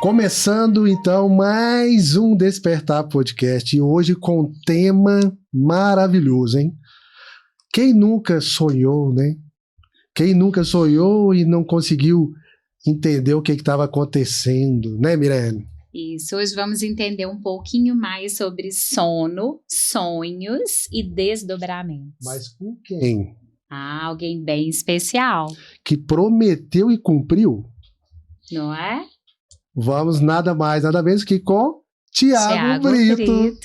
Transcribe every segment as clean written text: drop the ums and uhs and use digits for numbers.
Começando então mais um Despertar Podcast e hoje com um tema maravilhoso, hein? Quem nunca sonhou, né? Quem nunca sonhou e não conseguiu entender o que estava acontecendo, né, Mirelle? Isso, hoje vamos entender um pouquinho mais sobre sono, sonhos e desdobramentos. Mas com quem? Alguém bem especial. Que prometeu e cumpriu? Não é? Vamos nada mais, nada menos que com Tiago Brito.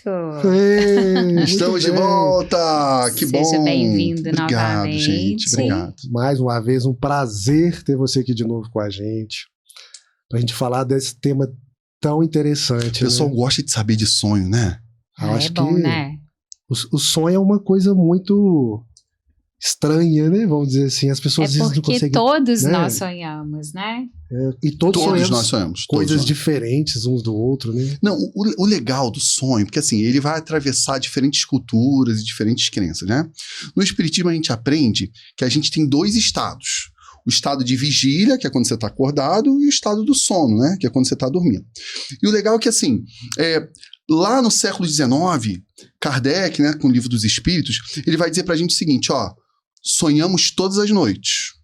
Estamos de volta! Que bom! Seja bem-vindo novamente. Obrigado, gente. Obrigado. Mais uma vez, um prazer ter você aqui de novo com a gente. Pra gente falar desse tema tão interessante. O pessoal gosta de saber de sonho, né? Eu acho bom, que né? O sonho é uma coisa muito estranha, né? Vamos dizer assim. As pessoas não conseguem... porque todos nós sonhamos, né? E todos nós sonhamos. Coisas diferentes uns do outro, né? Não, o legal do sonho, porque assim, ele vai atravessar diferentes culturas e diferentes crenças, né? No Espiritismo a gente aprende que a gente tem dois estados. O estado de vigília, que é quando você está acordado, e o estado do sono, né? Que é quando você está dormindo. E o legal é que assim, lá no século XIX, Kardec, né, com o Livro dos Espíritos, ele vai dizer pra gente o seguinte, ó, sonhamos todas as noites.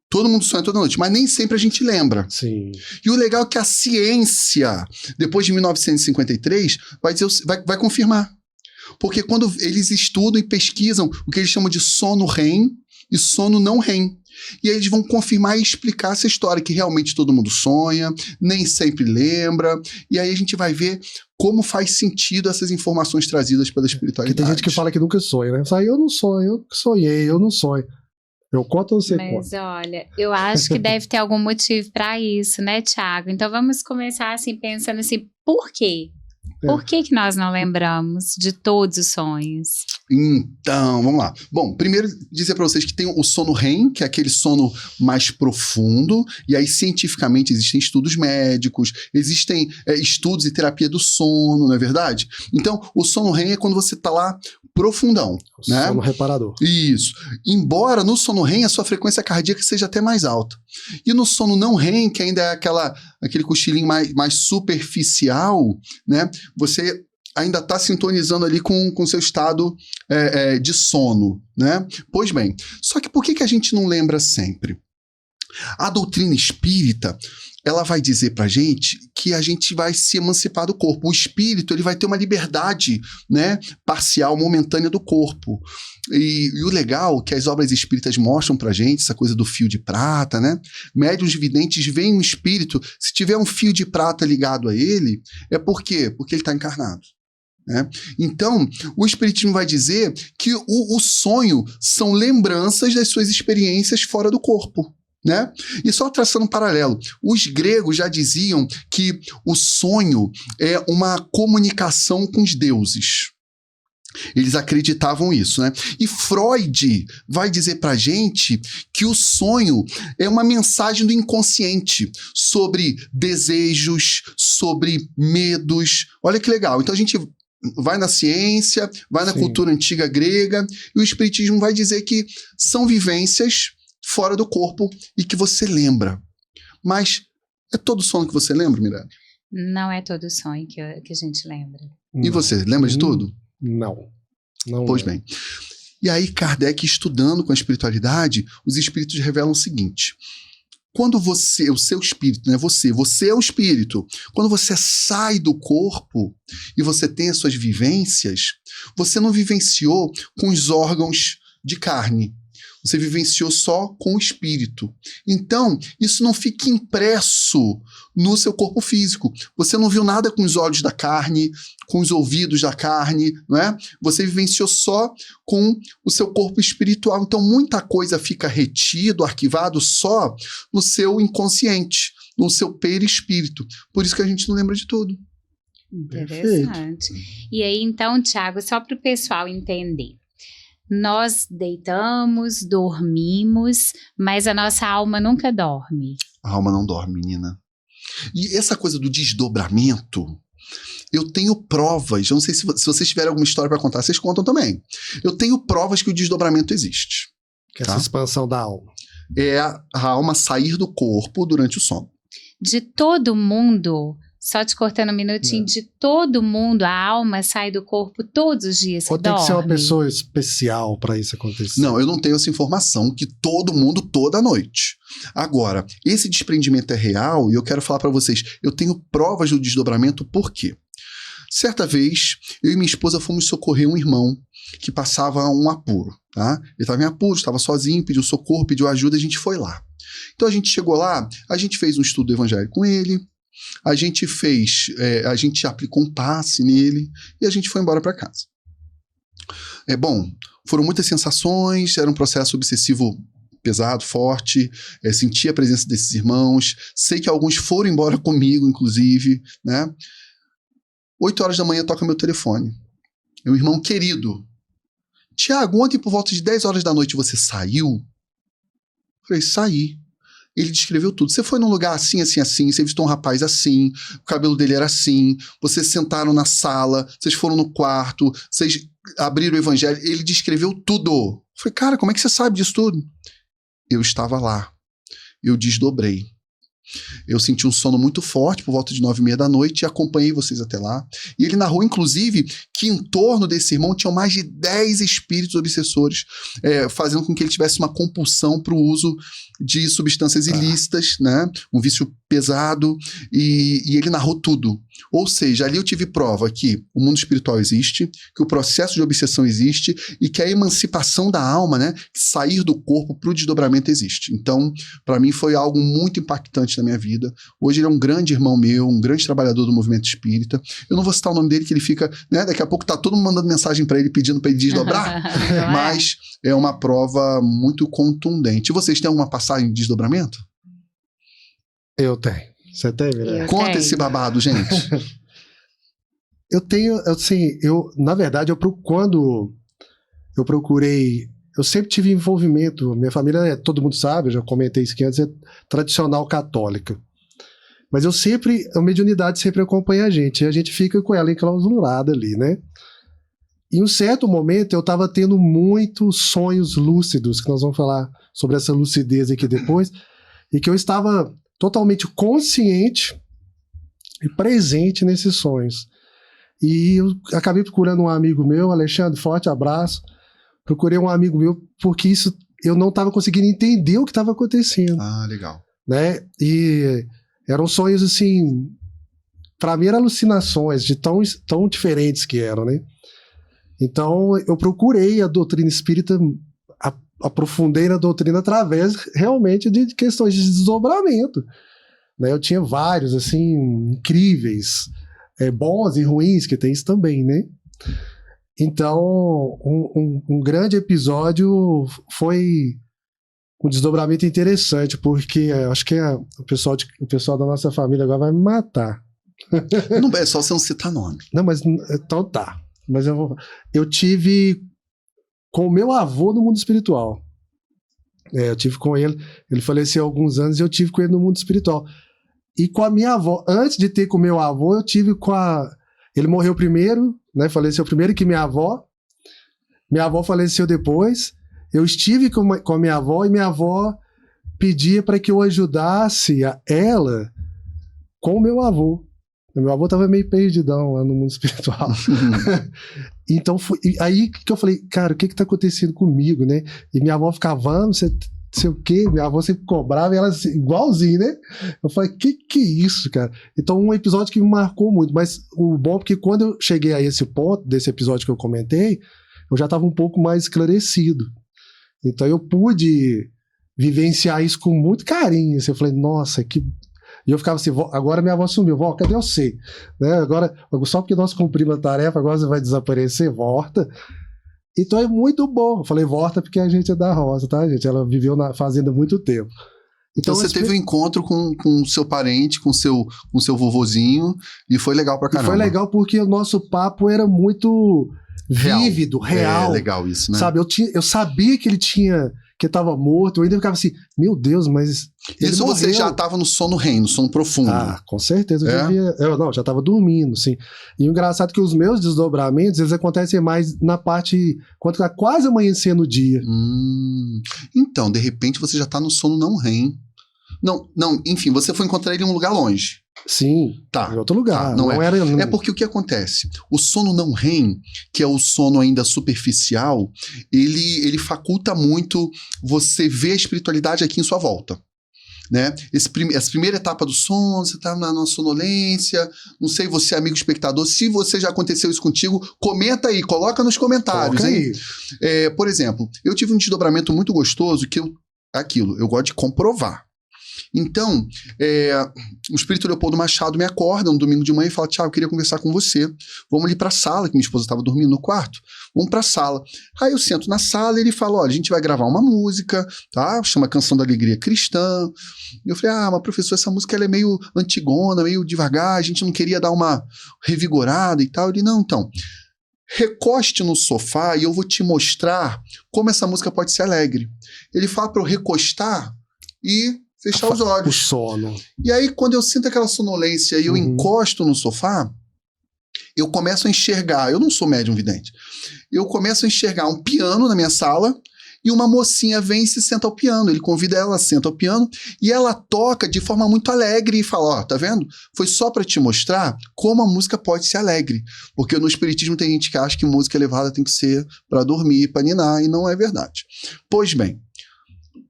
Todo mundo sonha toda noite, mas nem sempre a gente lembra. Sim. E o legal é que a ciência, depois de 1953, vai confirmar. Porque quando eles estudam e pesquisam o que eles chamam de sono REM e sono não REM. E aí eles vão confirmar e explicar essa história, que realmente todo mundo sonha, nem sempre lembra. E aí a gente vai ver como faz sentido essas informações trazidas pela espiritualidade. Porque tem gente que fala que nunca sonha, né? Fala, eu não sonho, eu sonhei, eu não sonho. Eu conto ou você conta? Mas olha, eu acho que deve ter algum motivo para isso, né, Tiago? Então vamos começar assim, pensando assim, por quê? Por que nós não lembramos de todos os sonhos? Então, vamos lá. Bom, primeiro dizer para vocês que tem o sono REM, que é aquele sono mais profundo, e aí cientificamente existem estudos médicos, existem estudos e terapia do sono, não é verdade? Então, o sono REM é quando você está lá profundão, né? Sono reparador. Isso. Embora no sono REM a sua frequência cardíaca seja até mais alta. E no sono não REM, que ainda é aquele cochilinho mais superficial, né? Você ainda está sintonizando ali com o seu estado de sono, né? Pois bem, só que por que a gente não lembra sempre? A doutrina espírita, ela vai dizer pra gente que a gente vai se emancipar do corpo. O espírito, ele vai ter uma liberdade, né, parcial, momentânea do corpo. E o legal que as obras espíritas mostram pra gente, essa coisa do fio de prata, né? Médiuns videntes veem um espírito, se tiver um fio de prata ligado a ele, é por quê? Porque ele está encarnado. Né? Então, o espiritismo vai dizer que o sonho são lembranças das suas experiências fora do corpo. Né? E só traçando um paralelo, os gregos já diziam que o sonho é uma comunicação com os deuses. Eles acreditavam isso, né? E Freud vai dizer pra gente que o sonho é uma mensagem do inconsciente sobre desejos, sobre medos. Olha que legal. Então a gente vai na ciência, vai na cultura antiga grega, e o espiritismo vai dizer que são vivências fora do corpo e que você lembra. Mas é todo sonho que você lembra, Mirelle? Não é todo sonho que a gente lembra. E você, lembra de tudo? Não. Pois bem. E aí Kardec, estudando com a espiritualidade, os espíritos revelam o seguinte: quando você, o seu espírito, né, você é o espírito, quando você sai do corpo e você tem as suas vivências, você não vivenciou com os órgãos de carne. Você vivenciou só com o espírito. Então, isso não fica impresso no seu corpo físico. Você não viu nada com os olhos da carne, com os ouvidos da carne, não é? Você vivenciou só com o seu corpo espiritual. Então, muita coisa fica retido, arquivado só no seu inconsciente, no seu perispírito. Por isso que a gente não lembra de tudo. Interessante. E aí, então, Tiago, só para o pessoal entender. Nós deitamos, dormimos, mas a nossa alma nunca dorme. A alma não dorme, menina. E essa coisa do desdobramento, eu tenho provas, eu não sei se vocês tiverem alguma história para contar, vocês contam também. Eu tenho provas que o desdobramento existe. Que é essa expansão da alma. É a alma sair do corpo durante o sono. De todo mundo, só te cortando um minutinho, de todo mundo a alma sai do corpo todos os dias que Ou tem dorme? que ser uma pessoa especial para isso acontecer? Não, eu não tenho essa informação que todo mundo toda noite. Agora, esse desprendimento é real e eu quero falar para vocês, eu tenho provas do desdobramento, por quê? Certa vez, eu e minha esposa fomos socorrer um irmão que passava um apuro, tá? Ele estava em apuro, estava sozinho, pediu socorro, pediu ajuda, a gente foi lá. Então a gente chegou lá, a gente fez um estudo do evangelho com ele, a gente aplicou um passe nele e a gente foi embora para casa. Bom, foram muitas sensações, era um processo obsessivo pesado, forte, senti a presença desses irmãos, sei que alguns foram embora comigo, inclusive, né? 8 horas da manhã toca meu telefone. Meu irmão querido, Tiago, ontem por volta de 10 horas da noite você saiu? Falei, saí. Ele descreveu tudo. Você foi num lugar assim, assim, assim, você visitou um rapaz assim, o cabelo dele era assim, vocês sentaram na sala, vocês foram no quarto, vocês abriram o evangelho, ele descreveu tudo. Falei, cara, como é que você sabe disso tudo? Eu estava lá. Eu desdobrei. Eu senti um sono muito forte por volta de 9h30 da noite e acompanhei vocês até lá. E ele narrou, inclusive, que em torno desse irmão tinham mais de 10 espíritos obsessores, fazendo com que ele tivesse uma compulsão para o uso de substâncias ilícitas, né? Um vício pesado, e ele narrou tudo. Ou seja, ali eu tive prova que o mundo espiritual existe, que o processo de obsessão existe e que a emancipação da alma, né, sair do corpo para o desdobramento existe. Então, para mim foi algo muito impactante na minha vida. Hoje ele é um grande irmão meu, um grande trabalhador do movimento espírita. Eu não vou citar o nome dele, que ele fica, né, daqui a pouco tá todo mundo mandando mensagem para ele pedindo para ele desdobrar, mas é uma prova muito contundente. E vocês têm alguma passagem de desdobramento? Eu tenho. Você tem, Mirella? Conta esse babado, gente. Eu tenho, assim, na verdade, quando eu procurei, eu sempre tive envolvimento, minha família, todo mundo sabe, eu já comentei isso aqui antes, é tradicional católica. Mas a mediunidade sempre acompanha a gente, e a gente fica com ela enclausurada ali, né? Em um certo momento, eu estava tendo muitos sonhos lúcidos, que nós vamos falar sobre essa lucidez aqui depois, e que eu estava totalmente consciente e presente nesses sonhos. E eu acabei procurando um amigo meu, Alexandre, forte abraço. Procurei um amigo meu porque eu não estava conseguindo entender o que estava acontecendo. Ah, legal. Né? E eram sonhos assim, para mim eram alucinações de tão diferentes que eram, né? Então eu procurei a doutrina espírita, aprofundei na doutrina através realmente de questões de desdobramento, né? Eu tinha vários assim incríveis, bons e ruins, que tem isso também, né? Então um grande episódio foi um desdobramento interessante, porque acho que o pessoal da nossa família agora vai me matar. Não é só você não citar nome. Não, mas então tá. Mas eu tive com o meu avô no mundo espiritual. Eu tive com ele faleceu há alguns anos e eu tive com ele no mundo espiritual. E com a minha avó, antes de ter com o meu avô, eu tive ele morreu primeiro, né? Faleceu primeiro que minha avó faleceu depois. Eu estive com a minha avó e minha avó pedia para que eu ajudasse ela com o meu avô. Meu avô estava meio perdidão lá no mundo espiritual. Então, aí que eu falei, cara, o que está acontecendo comigo, né? E minha avó ficava, você sei o quê, minha avó sempre cobrava e ela assim, igualzinho, né? Eu falei, que é isso, cara? Então, um episódio que me marcou muito, mas o bom é que quando eu cheguei a esse ponto, desse episódio que eu comentei, eu já estava um pouco mais esclarecido. Então, eu pude vivenciar isso com muito carinho. Assim, eu falei, nossa, que... E eu ficava assim, agora minha avó sumiu, vó, cadê você? Né? Agora, só porque nós cumprimos a tarefa, agora você vai desaparecer, volta. Então é muito bom. Eu falei, volta porque a gente é da roça, tá, gente? Ela viveu na fazenda há muito tempo. Então você teve um encontro com o seu parente, com o seu vovozinho, e foi legal pra caramba. E foi legal porque o nosso papo era muito vívido, real. É legal isso, né? Sabe, eu sabia que ele estava morto, eu ainda ficava assim, meu Deus, mas ele isso morreu. Você já estava no sono REM, no sono profundo. Ah, com certeza. Eu já estava dormindo, sim. E o engraçado é que os meus desdobramentos, eles acontecem mais na parte, quando está quase amanhecendo o dia. Então, de repente, você já está no sono não REM. Não, enfim, você foi encontrar ele em um lugar longe. Sim, Tá. em outro lugar. Tá, não é. era. É porque o que acontece? O sono não REM, que é o sono ainda superficial, ele faculta muito você ver a espiritualidade aqui em sua volta. Né? Essa primeira etapa do sono, você tá na sonolência, não sei, você é amigo espectador, se você já aconteceu isso contigo, comenta aí, coloca nos comentários. Coloca hein? Por exemplo, eu tive um desdobramento muito gostoso que eu gosto de comprovar. Então, o espírito Leopoldo Machado me acorda um domingo de manhã e fala: Tiago, eu queria conversar com você. Vamos ali pra sala, que minha esposa estava dormindo no quarto. Vamos pra sala. Aí eu sento na sala e ele fala: olha, a gente vai gravar uma música, tá? Chama Canção da Alegria Cristã. E eu falei: mas professor, essa música ela é meio antigona, meio devagar, a gente não queria dar uma revigorada e tal. Ele: não, então, recoste no sofá e eu vou te mostrar como essa música pode ser alegre. Ele fala pra eu recostar e fechar os olhos. O sono. E aí, quando eu sinto aquela sonolência e eu encosto no sofá, eu começo a enxergar. Eu não sou médium vidente. Eu começo a enxergar um piano na minha sala e uma mocinha vem e se senta ao piano. Ele convida ela, senta ao piano e ela toca de forma muito alegre e fala: tá vendo? Foi só para te mostrar como a música pode ser alegre. Porque no espiritismo tem gente que acha que música elevada tem que ser para dormir, para ninar, e não é verdade. Pois bem,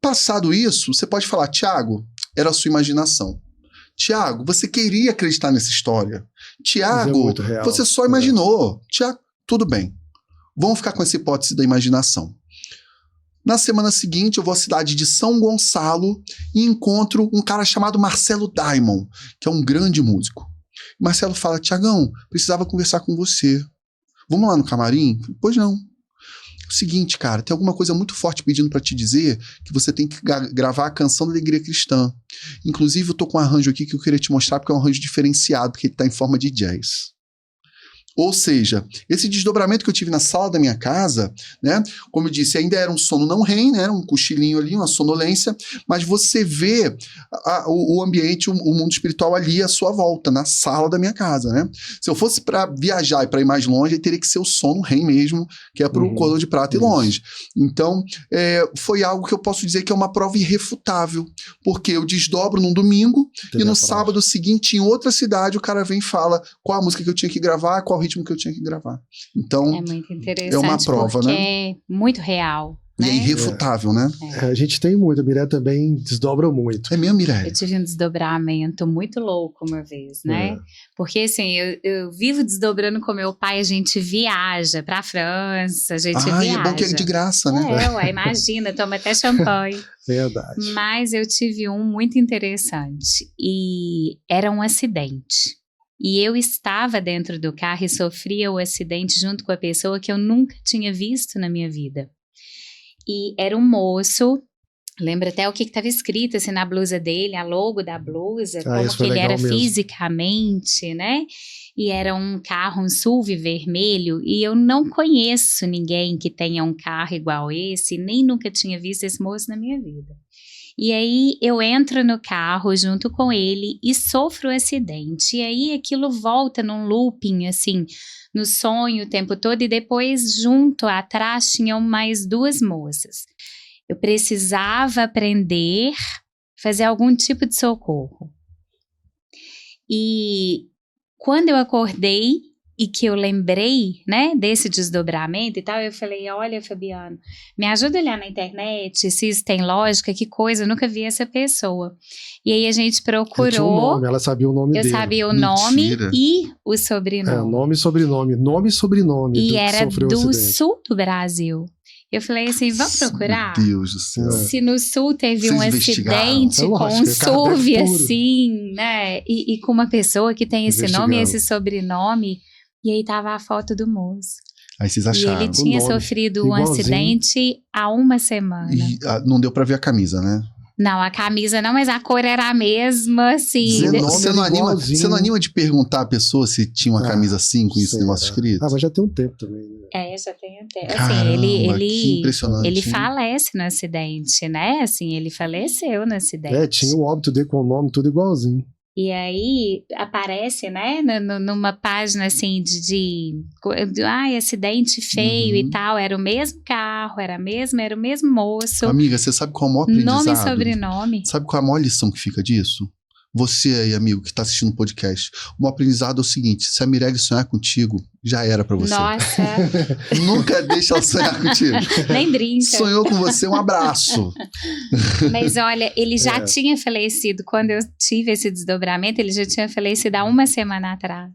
passado isso, você pode falar: Tiago, era a sua imaginação. Tiago, você queria acreditar nessa história. Tiago, você só imaginou. Tiago, tudo bem. Vamos ficar com essa hipótese da imaginação. Na semana seguinte, eu vou à cidade de São Gonçalo e encontro um cara chamado Marcelo Daimon, que é um grande músico. Marcelo fala: Tiagão, precisava conversar com você. Vamos lá no camarim? Pois não. O seguinte, cara, tem alguma coisa muito forte pedindo pra te dizer que você tem que gravar a Canção da Alegria Cristã. Inclusive, eu tô com um arranjo aqui que eu queria te mostrar, porque é um arranjo diferenciado, porque ele tá em forma de jazz. Ou seja, esse desdobramento que eu tive na sala da minha casa, né, como eu disse, ainda era um sono não REM, né, um cochilinho ali, uma sonolência, mas você vê o ambiente, o mundo espiritual ali à sua volta, na sala da minha casa, né? Se eu fosse para viajar e para ir mais longe, aí teria que ser o sono REM mesmo, que é pro Cordão de Prata e longe. Então, foi algo que eu posso dizer que é uma prova irrefutável, porque eu desdobro num domingo e no sábado seguinte, em outra cidade, o cara vem e fala qual a música que eu tinha que gravar, qual ritmo que eu tinha que gravar. Então, é muito interessante, é uma prova, porque né? É muito real. E né? é irrefutável, né? A gente tem muito, a Mirella também desdobra muito. É mesmo, Mirella? Eu tive um desdobramento muito louco uma vez, né? Porque assim, eu vivo desdobrando com meu pai, a gente viaja pra França, a gente viaja. É bom que é de graça, né? Ué, imagina, toma até champanhe. Verdade. Mas eu tive um muito interessante e era um acidente. E eu estava dentro do carro e sofria o acidente junto com a pessoa que eu nunca tinha visto na minha vida. E era um moço, lembra até o que estava escrito assim na blusa dele, a logo da blusa, como que ele era mesmo. Fisicamente, né? E era um carro, um SUV vermelho, e eu não conheço ninguém que tenha um carro igual esse, nem nunca tinha visto esse moço na minha vida. E aí eu entro no carro junto com ele e sofro o acidente. E aí aquilo volta num looping, assim, no sonho o tempo todo. E depois, junto atrás, tinham mais duas moças. Eu precisava aprender a fazer algum tipo de socorro. E quando eu acordei e que eu lembrei, né, desse desdobramento e tal, eu falei: olha, Fabiano, me ajuda a olhar na internet se isso tem lógica, que coisa, eu nunca vi essa pessoa. E aí a gente procurou. Tinha um nome, ela sabia o nome dele. Eu sabia o nome e o sobrenome. Nome e sobrenome. Nome e sobrenome. E era do sul do Brasil. Eu falei assim: vamos procurar? Meu Deus do céu. Se no sul teve um acidente com um SUV assim, né? E com uma pessoa que tem esse nome e esse sobrenome. E aí tava a foto do moço. Aí vocês acharam. E ele tinha sofrido um acidente há uma semana. E não deu pra ver a camisa, né? Não, a camisa não, mas a cor era a mesma, assim. Você não anima de perguntar à pessoa se tinha uma camisa assim, com esse negócio escrito? Mas já tem um tempo também. Né? Já tem um tempo. Caramba, assim, que impressionante. Ele falece no acidente, né? Assim, ele faleceu no acidente. Tinha o óbito dele com o nome tudo igualzinho. E aí aparece, né, numa página assim acidente feio e tal, era o mesmo carro, era o mesmo moço. Amiga, você sabe qual é o maior aprendizado? Nome e sobrenome. Sabe qual é a maior lição que fica disso? Você aí, amigo, que tá assistindo o podcast, o aprendizado é o seguinte: se a Mirelle sonhar contigo, já era pra você. Nossa. Nunca deixa ela sonhar contigo. Nem brinca. Sonhou com você, um abraço. Mas olha, ele já tinha falecido. Quando eu tive esse desdobramento, ele já tinha falecido há 1 semana atrás.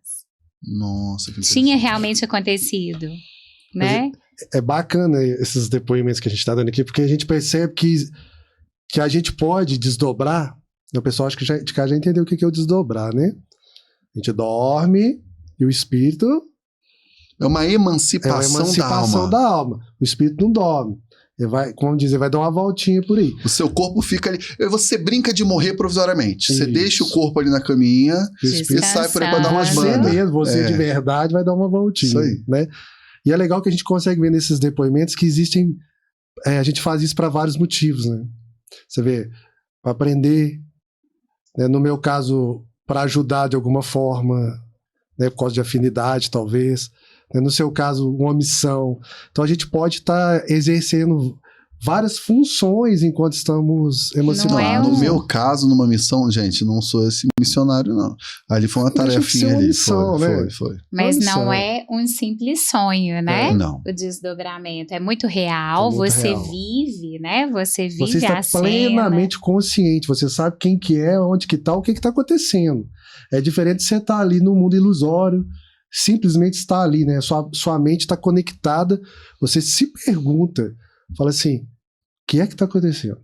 Nossa, que tinha realmente acontecido, né? É bacana esses depoimentos que a gente tá dando aqui, porque a gente percebe que a gente pode desdobrar. O pessoal acho que já entendeu o que é o desdobrar, né? A gente dorme e o espírito... É uma emancipação da alma. O espírito não dorme. Ele vai, como dizer, vai dar uma voltinha por aí. O seu corpo fica ali... Você brinca de morrer provisoriamente. Você deixa o corpo ali na caminha e sai por aí pra dar umas bandas. Você de verdade vai dar uma voltinha. Isso aí. Né? E é legal que a gente consegue ver nesses depoimentos que existem... a gente faz isso para vários motivos, né? Você vê, para aprender... Né, no meu caso, para ajudar de alguma forma, né, por causa de afinidade, talvez. Né, no seu caso, uma missão. Então, a gente pode estar exercendo várias funções enquanto estamos emocionados. No meu caso, numa missão, gente, não sou esse missionário, não. Ali foi uma tarefinha ali. Missão, foi. Mas não é um simples sonho, né? Não. O desdobramento é muito real, você real. vive, né? Você vive você está plenamente consciente, você sabe quem que é, onde que tá, o que está acontecendo. É diferente de você estar ali no mundo ilusório, simplesmente estar ali, né? Sua mente está conectada, você se pergunta, fala assim, o que é que está acontecendo?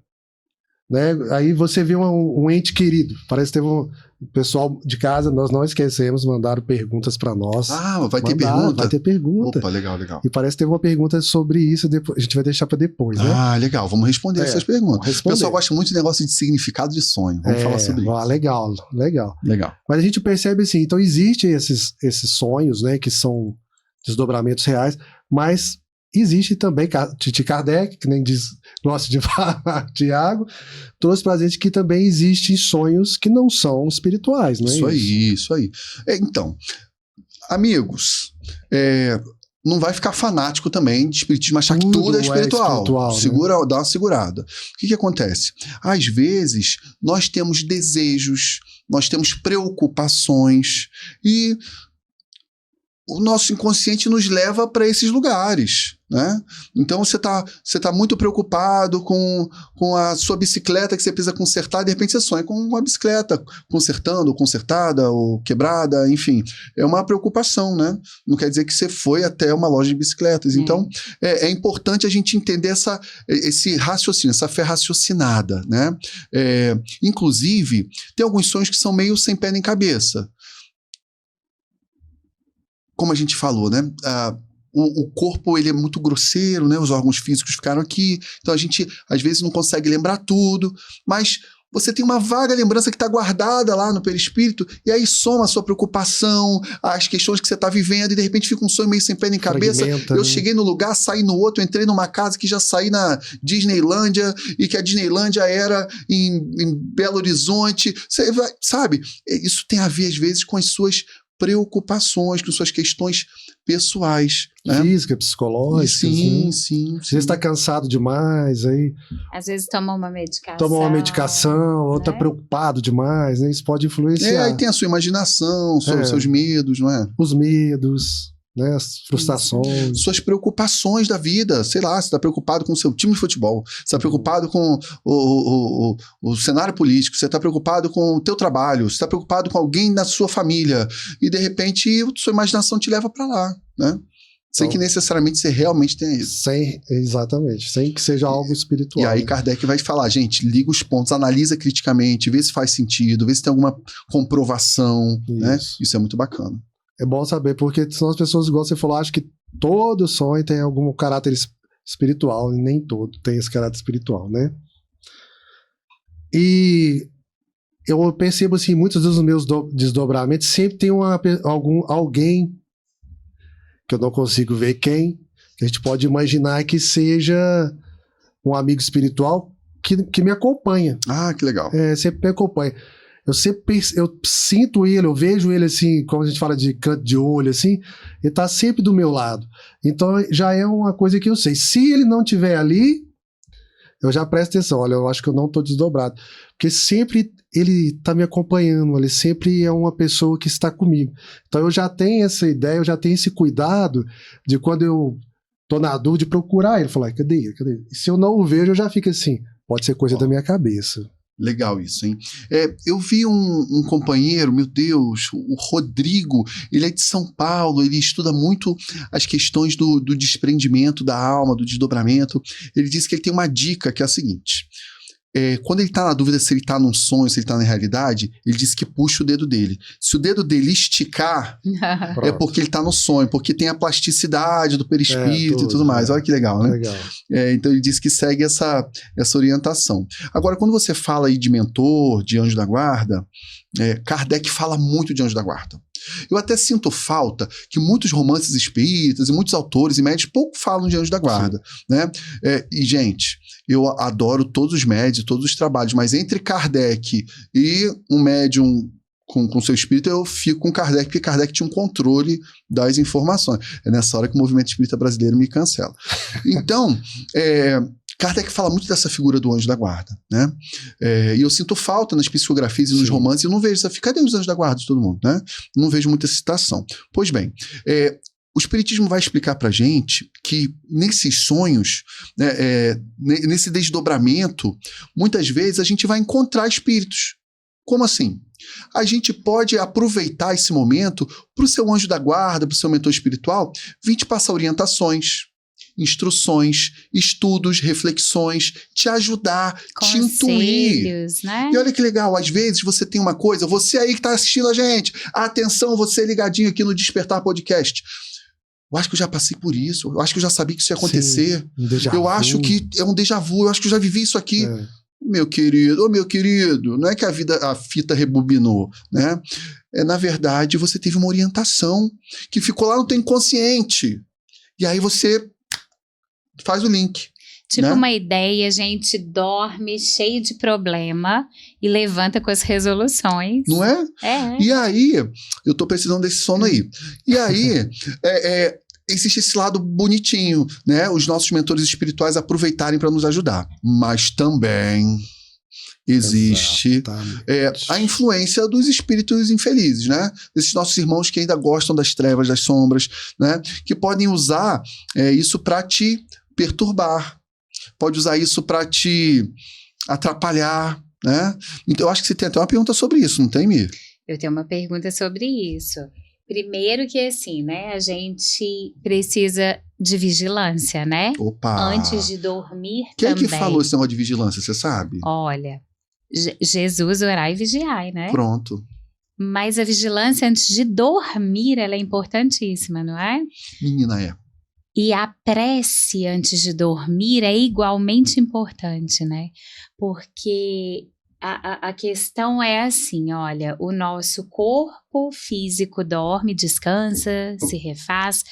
Né? Aí você vê um ente querido, parece que teve um pessoal de casa, nós não esquecemos, mandaram perguntas para nós. Vai ter pergunta? Vai ter pergunta. Opa, legal. E parece que teve uma pergunta sobre isso, depois, a gente vai deixar para depois, né? Legal, vamos responder essas perguntas. O pessoal gosta muito de negócio de significado de sonho, vamos falar sobre isso. Legal. Legal. Mas a gente percebe assim, então existem esses sonhos, né, que são desdobramentos reais, mas existe também, Titi Kardec, que nem gosta de falar, Tiago, trouxe pra gente que também existem sonhos que não são espirituais, não é isso aí. Então, amigos, não vai ficar fanático também de espiritismo, achar que tudo é espiritual. Né? Dá uma segurada. O que acontece? Às vezes, nós temos desejos, nós temos preocupações e o nosso inconsciente nos leva para esses lugares, né? Então você tá muito preocupado com a sua bicicleta que você precisa consertar, de repente você sonha com uma bicicleta consertando, consertada ou quebrada, enfim. É uma preocupação, né? Não quer dizer que você foi até uma loja de bicicletas. Então é importante a gente entender esse raciocínio, essa fé raciocinada, né? Inclusive, tem alguns sonhos que são meio sem pé nem cabeça. Como a gente falou, né? O corpo ele é muito grosseiro, né? Os órgãos físicos ficaram aqui, então a gente às vezes não consegue lembrar tudo, mas você tem uma vaga lembrança que está guardada lá no perispírito, e aí soma a sua preocupação, as questões que você está vivendo, e de repente fica um sonho meio sem pé nem cabeça. Eu cheguei no lugar, saí no outro, entrei numa casa que já saí na Disneylândia, e que a Disneylândia era em Belo Horizonte. Você vai, sabe? Isso tem a ver às vezes com as suas preocupações, com suas questões pessoais, né? Física, psicológica. Sim. Você está cansado demais, aí... Às vezes toma uma medicação. Ou está preocupado demais, né? Isso pode influenciar. Aí tem a sua imaginação, sobre os seus medos, não é? Os medos, né? As frustrações. Suas preocupações da vida, sei lá, você está preocupado com o seu time de futebol, você está preocupado com o cenário político, você está preocupado com o teu trabalho, você está preocupado com alguém na sua família, e de repente sua imaginação te leva para lá, né? Sem que necessariamente você realmente tenha isso. Exatamente, sem que seja algo espiritual. E aí Kardec vai falar, gente, liga os pontos, analisa criticamente, vê se faz sentido, vê se tem alguma comprovação, né? Isso é muito bacana. É bom saber, porque senão as pessoas, igual você falou, acham que todo sonho tem algum caráter espiritual, e nem todo tem esse caráter espiritual, né? E eu percebo assim, muitos dos meus desdobramentos sempre tem alguém que eu não consigo ver quem, que a gente pode imaginar que seja um amigo espiritual que me acompanha. Que legal. Sempre me acompanha. eu sempre eu sinto ele, eu vejo ele assim, como a gente fala de canto de olho, assim, ele tá sempre do meu lado. Então já é uma coisa que eu sei. Se ele não estiver ali, eu já presto atenção. Olha, eu acho que eu não tô desdobrado. Porque sempre ele tá me acompanhando, ele sempre é uma pessoa que está comigo. Então eu já tenho essa ideia, eu já tenho esse cuidado de quando eu tô na dúvida de procurar ele, falar, cadê ele? Cadê ele? E se eu não o vejo, eu já fico assim, pode ser coisa da minha cabeça. Legal isso, hein? Eu vi um companheiro, meu Deus, o Rodrigo, ele é de São Paulo, ele estuda muito as questões do desprendimento da alma, do desdobramento. Ele disse que ele tem uma dica que é a seguinte: quando ele tá na dúvida se ele tá num sonho, se ele tá na realidade, ele disse que puxa o dedo dele. Se o dedo dele esticar, é porque ele tá no sonho, porque tem a plasticidade do perispírito e tudo mais. Olha que legal, né? Legal. Então ele disse que segue essa orientação. Agora, quando você fala aí de mentor, de anjo da guarda, Kardec fala muito de anjo da guarda. Eu até sinto falta que muitos romances espíritas e muitos autores e médios pouco falam de anjo da guarda, né? E, gente, eu adoro todos os médios, todos os trabalhos, mas entre Kardec e um médium com seu espírito, eu fico com Kardec, porque Kardec tinha um controle das informações. É nessa hora que o movimento espírita brasileiro me cancela. Então, Kardec fala muito dessa figura do anjo da guarda, né? E eu sinto falta nas psicografias e nos romances, eu não vejo essa... Cadê os anjos da guarda de todo mundo, né? Não vejo muita citação. Pois bem, o Espiritismo vai explicar pra gente que nesses sonhos, nesse desdobramento, muitas vezes a gente vai encontrar espíritos. Como assim? A gente pode aproveitar esse momento para o seu anjo da guarda, para o seu mentor espiritual, vir te passar orientações, instruções, estudos, reflexões, te ajudar, te intuir. Né? E olha que legal, às vezes você tem uma coisa, você aí que está assistindo a gente, atenção, você ligadinho aqui no Despertar Podcast. Eu acho que eu já passei por isso, eu acho que eu já sabia que isso ia acontecer. Sim, um déjà vu. Eu acho que é um déjà vu, eu acho que eu já vivi isso aqui. Meu querido, não é que a fita rebobinou, né? Na verdade, você teve uma orientação que ficou lá no teu inconsciente. E aí você faz o link. Tipo, né? uma ideia, a gente dorme cheio de problema e levanta com as resoluções. Não é? E aí, eu tô precisando desse sono aí. E aí, existe esse lado bonitinho, né? Os nossos mentores espirituais aproveitarem para nos ajudar. Mas também existe a influência dos espíritos infelizes, né? Desses nossos irmãos que ainda gostam das trevas, das sombras, né? Que podem usar isso para te perturbar. Pode usar isso para te atrapalhar, né? Então, eu acho que você tem até uma pergunta sobre isso, não tem, Mir? Eu tenho uma pergunta sobre isso. Primeiro que, assim, né, a gente precisa de vigilância, né? Opa! Antes de dormir Quem também. é que falou esse negócio de vigilância, você sabe? Olha, Jesus, orai e vigiai, né? Pronto. Mas a vigilância antes de dormir, ela é importantíssima, não é? Menina, E a prece antes de dormir é igualmente importante, né? Porque a questão é assim, olha, o nosso corpo físico dorme, descansa, se refaz,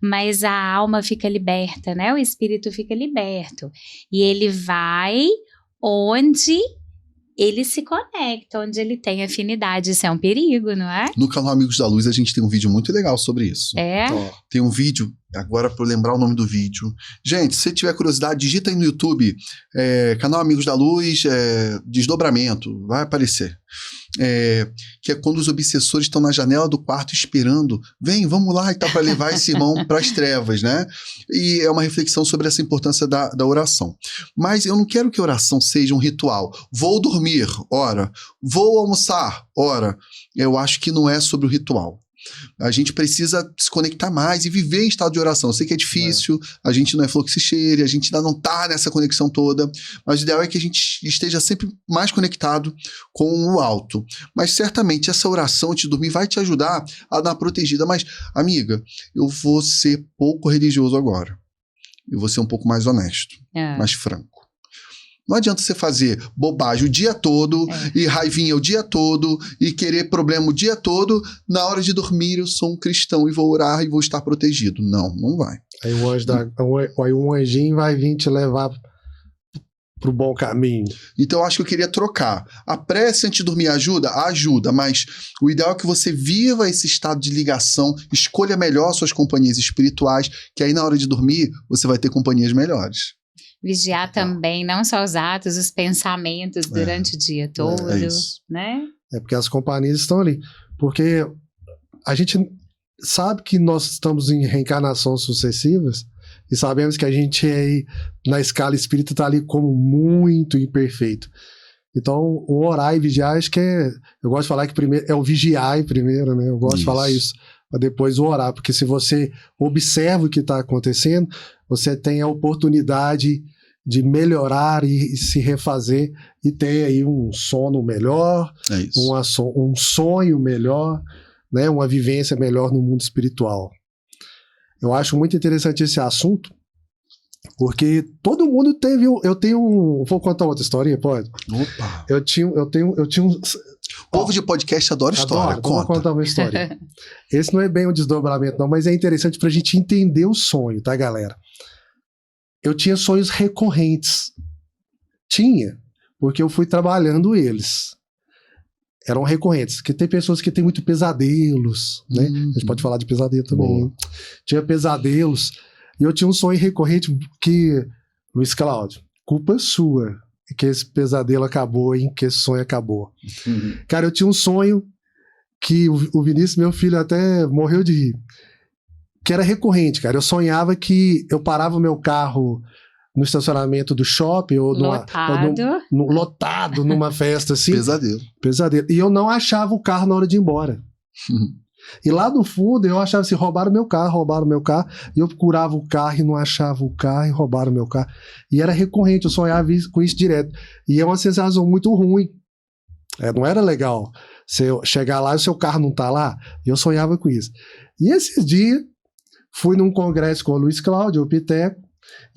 mas a alma fica liberta, né? O espírito fica liberto. E ele vai onde ele se conecta, onde ele tem afinidade. Isso é um perigo, não é? No canal Amigos da Luz a gente tem um vídeo muito legal sobre isso. Tem um vídeo, agora para eu lembrar o nome do vídeo. Gente, se você tiver curiosidade, digita aí no YouTube, canal Amigos da Luz, desdobramento, vai aparecer. Que é quando os obsessores estão na janela do quarto esperando, vamos lá e tal, para levar esse irmão para as trevas, né? E é uma reflexão sobre essa importância da oração. Mas eu não quero que a oração seja um ritual. Vou dormir, ora. Vou almoçar, ora. Eu acho que não é sobre o ritual. A gente precisa se conectar mais e viver em estado de oração. Eu sei que é difícil, a gente não é fluxicheire, a gente ainda não está nessa conexão toda, mas o ideal é que a gente esteja sempre mais conectado com o alto. Mas certamente essa oração antes de dormir vai te ajudar a dar uma protegida. Mas, amiga, eu vou ser pouco religioso agora. Eu vou ser um pouco mais honesto, mais franco. Não adianta você fazer bobagem o dia todo e raivinha o dia todo e querer problema o dia todo. Na hora de dormir eu sou um cristão e vou orar e vou estar protegido. Não vai. Aí o anjinho vai vir te levar pro bom caminho. Então, eu acho que eu queria trocar. A prece antes de dormir ajuda? Ajuda, mas o ideal é que você viva esse estado de ligação, escolha melhor suas companhias espirituais, que aí na hora de dormir, você vai ter companhias melhores. Vigiar também, não só os atos, os pensamentos durante o dia todo, isso. né? É porque as companhias estão ali. Porque a gente sabe que nós estamos em reencarnações sucessivas e sabemos que a gente na escala espírita está ali como muito imperfeito. Então, o orar e vigiar, acho que eu gosto de falar que primeiro é o vigiar primeiro, né? Eu gosto de falar isso, para depois o orar, porque se você observa o que está acontecendo, você tem a oportunidade de melhorar e se refazer e ter aí um sono melhor, um sonho melhor, né? Uma vivência melhor no mundo espiritual. Eu acho muito interessante esse assunto, porque todo mundo teve. Vou contar outra historinha, pode? Opa! Eu tinha um. Povo de podcast adora história. Vou contar uma história. Esse não é bem um desdobramento, não, mas é interessante pra gente entender o sonho, tá, galera? Eu tinha sonhos recorrentes. Tinha, porque eu fui trabalhando eles. Eram recorrentes, porque tem pessoas que têm muito pesadelos, né? A gente pode falar de pesadelo também. Tinha pesadelos, e eu tinha um sonho recorrente que, Luiz Cláudio, culpa sua, que esse pesadelo acabou, hein? Que esse sonho acabou. Cara, eu tinha um sonho que o Vinícius, meu filho, até morreu de rir, que era recorrente, cara. Eu sonhava que eu parava o meu carro no estacionamento do shopping ou lotado numa festa assim. Pesadelo. E eu não achava o carro na hora de ir embora. E lá no fundo eu achava assim, roubaram meu carro. E eu procurava o carro e não achava o carro e roubaram meu carro. E era recorrente, eu sonhava com isso direto. E é uma sensação muito ruim. Não era legal você chegar lá e o seu carro não tá lá. E eu sonhava com isso. E esses dias, fui num congresso com o Luiz Cláudio, o Piteco,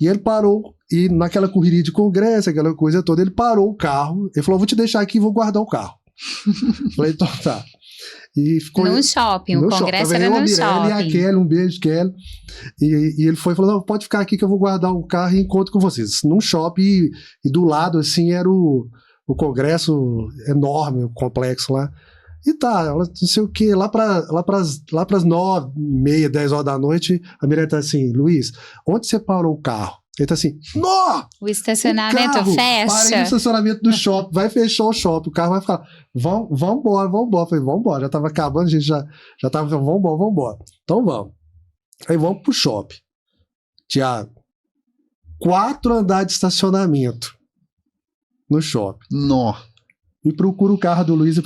e ele parou, e naquela correria de congresso, aquela coisa toda, ele parou o carro, ele falou, vou te deixar aqui e vou guardar o carro. Falei, então tá. E ficou no shopping, o congresso era no shopping. E a Kelly, um beijo, Kelly. E ele falou, não, pode ficar aqui que eu vou guardar o carro e encontro com vocês. Num shopping, e do lado, assim, era o congresso enorme, o complexo lá. E tá, não sei o que, lá pras 9h30, 10 horas da noite, a Mirella tá assim, Luiz, onde você parou o carro? Ele tá assim, nó! O estacionamento fecha. Parei no estacionamento do shopping, vai fechar o shopping, o carro vai ficar, vambora. Falei, vambora, já tava acabando, a gente já tava, vambora. Então vamos. Aí vamos pro shopping. Tiago, 4 andares de estacionamento no shopping. Nó. E procura o carro do Luiz, e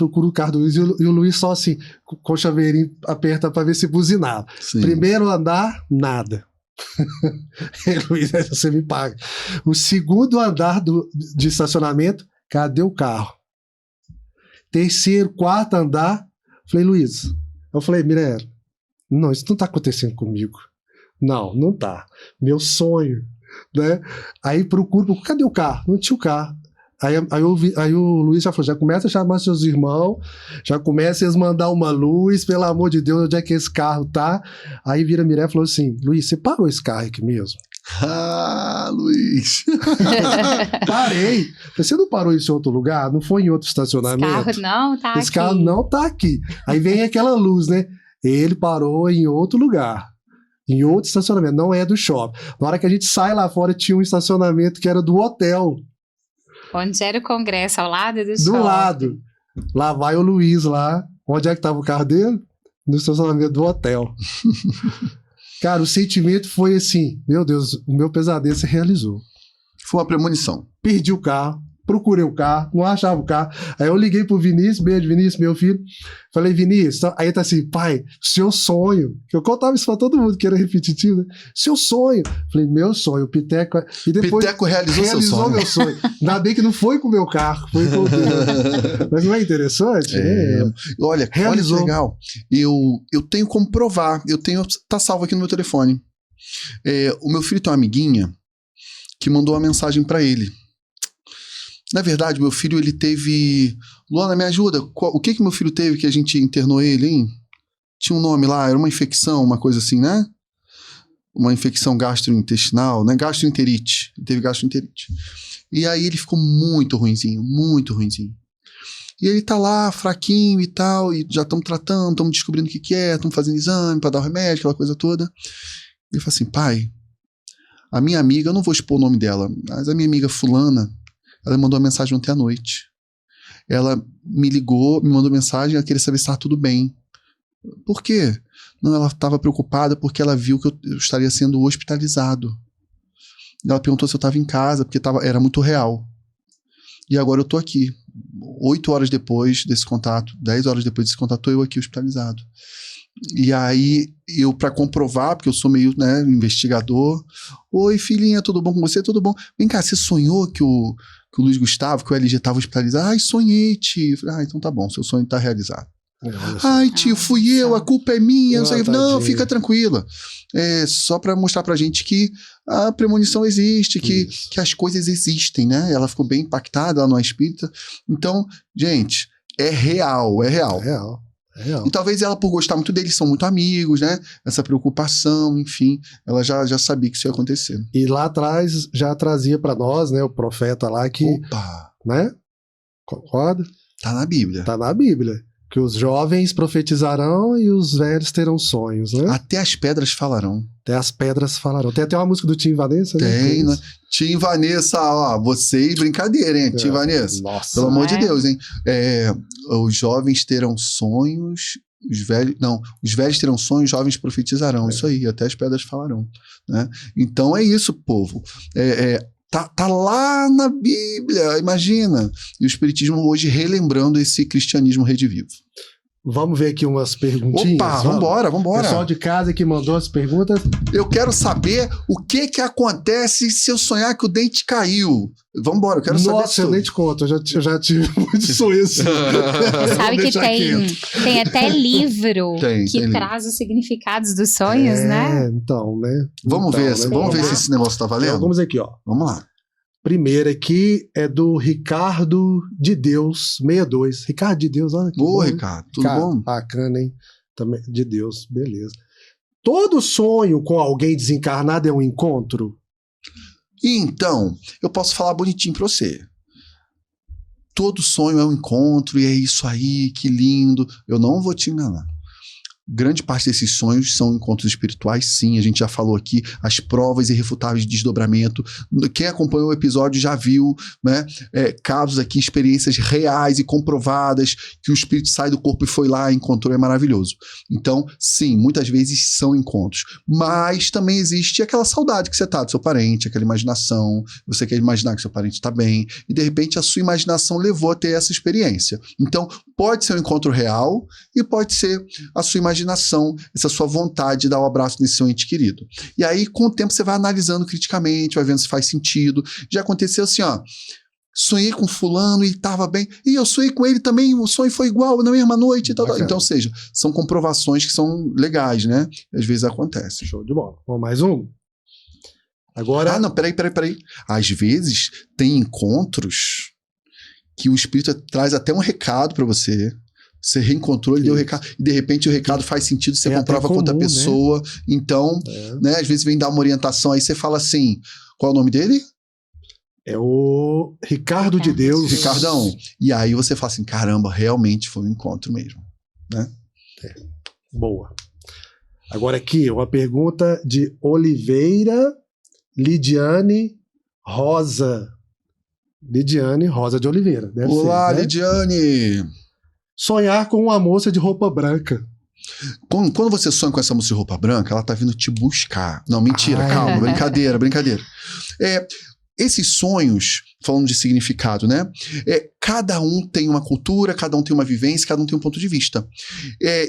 o Luiz só assim, com o chaveirinho aperta pra ver se buzinava. Sim. Primeiro andar, nada. E, Luiz, você me paga. O segundo andar de estacionamento, cadê o carro? Terceiro, quarto andar, falei, Luiz, eu falei, Mirella, não, isso não tá acontecendo comigo. Não tá. Meu sonho, né? Aí procuro, cadê o carro? Não tinha o carro. Aí o Luiz já falou, já começa a chamar seus irmãos, já começa a eles mandar uma luz, pelo amor de Deus, onde é que esse carro tá? Aí vira a Mirella e falou assim, Luiz, você parou esse carro aqui mesmo? Ah, Luiz! Parei. Você não parou isso em outro lugar? Não foi em outro estacionamento? Esse carro não tá aqui. Esse carro não tá aqui. Aí vem aquela luz, né? Ele parou em outro lugar. Em outro estacionamento, não é do shopping. Na hora que a gente sai lá fora, tinha um estacionamento que era do hotel. Onde era o congresso, ao lado do shopping. Do lado. Lá vai o Luiz lá. Onde é que tava o carro dele? No estacionamento do hotel. Cara, o sentimento foi assim, meu Deus, o meu pesadelo se realizou. Foi uma premonição. Perdi o carro, procurei o carro, não achava o carro. Aí eu liguei pro Vinícius, beijo, Vinícius, meu filho. Falei, Vinícius, aí tá assim, pai, seu sonho. Eu contava isso pra todo mundo, que era repetitivo, né? Seu sonho. Falei, meu sonho, o Piteco. E depois Piteco realizou seu sonho. Meu sonho. Ainda bem que não foi com o meu carro, foi com o meu. Mas não é interessante? Olha que legal. Eu tenho como provar. Tá salvo aqui no meu telefone. O meu filho tem uma amiguinha que mandou uma mensagem pra ele. Na verdade, meu filho, ele teve... Luana, me ajuda. O que meu filho teve que a gente internou ele, hein? Tinha um nome lá, era uma infecção, uma coisa assim, né? uma infecção gastrointestinal, né? Gastroenterite. Ele teve gastroenterite. E aí ele ficou muito ruinzinho, muito ruinzinho. E ele tá lá, fraquinho e tal, e já estamos tratando, estamos descobrindo o que é, estamos fazendo exame para dar o remédio, aquela coisa toda. Ele falou assim, pai, a minha amiga, eu não vou expor o nome dela, mas a minha amiga fulana, ela mandou uma mensagem ontem à noite. Ela me ligou, me mandou mensagem, ela queria saber se estava tudo bem. Por quê? Não, ela estava preocupada porque ela viu que eu estaria sendo hospitalizado. Ela perguntou se eu estava em casa, porque era muito real. E agora eu estou aqui. 8 horas depois desse contato, 10 horas depois desse contato, estou eu aqui hospitalizado. E aí, eu, para comprovar, porque eu sou meio, né, investigador, oi filhinha, tudo bom com você? Tudo bom? Vem cá, você sonhou que o Luiz Gustavo, que o LG estava hospitalizado? Ai, sonhei, tio. Então tá bom, seu sonho está realizado. Ai, tio, fui eu, a culpa é minha. Não, fica tranquila. É só para mostrar pra gente que a premonição existe, que as coisas existem, né? Ela ficou bem impactada, ela não é espírita. Então, gente, é real, é real. É real. É real. E talvez ela, por gostar muito deles, são muito amigos, né? Essa preocupação, enfim, ela já sabia que isso ia acontecer. E lá atrás já trazia pra nós, né, o profeta lá que, Opa! né? Concorda? Tá na Bíblia. Tá na Bíblia. Que os jovens profetizarão e os velhos terão sonhos, né? Até as pedras falarão. Até as pedras falarão. Tem até uma música do Tim Vanessa, né? Tem, né? Tim Vanessa, ó, você e brincadeira, hein? Tim Vanessa. Nossa. Pelo amor de Deus, hein? Os jovens terão sonhos, os velhos terão sonhos, os jovens profetizarão. Isso aí, até as pedras falarão, né? Então é isso, povo. Tá lá na Bíblia, imagina. E o Espiritismo hoje relembrando esse cristianismo redivivo. Vamos ver aqui umas perguntinhas? Opa, vambora. O pessoal de casa que mandou as perguntas. Eu quero saber o que acontece se eu sonhar que o dente caiu. Vambora, eu quero saber Nossa, eu nem te conto, eu já tive muitos sonhos. Sabe que tem até livro que traz os significados dos sonhos, né? Então, né? Vamos ver se esse negócio tá valendo. Então, vamos aqui, ó. Vamos lá. Primeiro aqui é do Ricardo de Deus, 62. Ricardo de Deus, olha que bom. Ricardo, tudo bom? Bacana, hein? Também, de Deus, beleza. Todo sonho com alguém desencarnado é um encontro? Então, eu posso falar bonitinho pra você. Todo sonho é um encontro e é isso aí, que lindo. Eu não vou te enganar. Grande parte desses sonhos são encontros espirituais, sim, a gente já falou aqui, as provas irrefutáveis de desdobramento. Quem acompanhou o episódio já viu, né, casos aqui, experiências reais e comprovadas, que o espírito sai do corpo e foi lá, encontrou, é maravilhoso. Então, sim, muitas vezes são encontros, mas também existe aquela saudade que você tá do seu parente, aquela imaginação, você quer imaginar que seu parente está bem, e de repente a sua imaginação levou a ter essa experiência. Então, pode ser um encontro real e pode ser a sua imaginação, essa sua vontade de dar um abraço nesse seu ente querido. E aí, com o tempo, você vai analisando criticamente, vai vendo se faz sentido. Já aconteceu assim, ó, sonhei com fulano e estava bem, e eu sonhei com ele também, o sonho foi igual na mesma noite e tal. Então, ou seja, são comprovações que são legais, né? Às vezes acontece. Show de bola. Vamos mais um? Agora... Ah, não, peraí. Às vezes, tem encontros que o espírito traz até um recado para você. Você reencontrou, ele deu o recado, e de repente o recado faz sentido, você comprova com outra pessoa, né? Então, né, às vezes vem dar uma orientação, aí você fala assim, qual é o nome dele? É o Ricardo de Deus. Ricardão. E aí você fala assim, caramba, realmente foi um encontro mesmo, né? Boa. Agora aqui, uma pergunta de Oliveira Lidiane Rosa. Lidiane Rosa de Oliveira. Deve Olá, ser, né? Lidiane! Sonhar com uma moça de roupa branca. Quando você sonha com essa moça de roupa branca, ela tá vindo te buscar. Não, mentira, calma, brincadeira. Esses sonhos, falando de significado, né? Cada um tem uma cultura, cada um tem uma vivência, cada um tem um ponto de vista.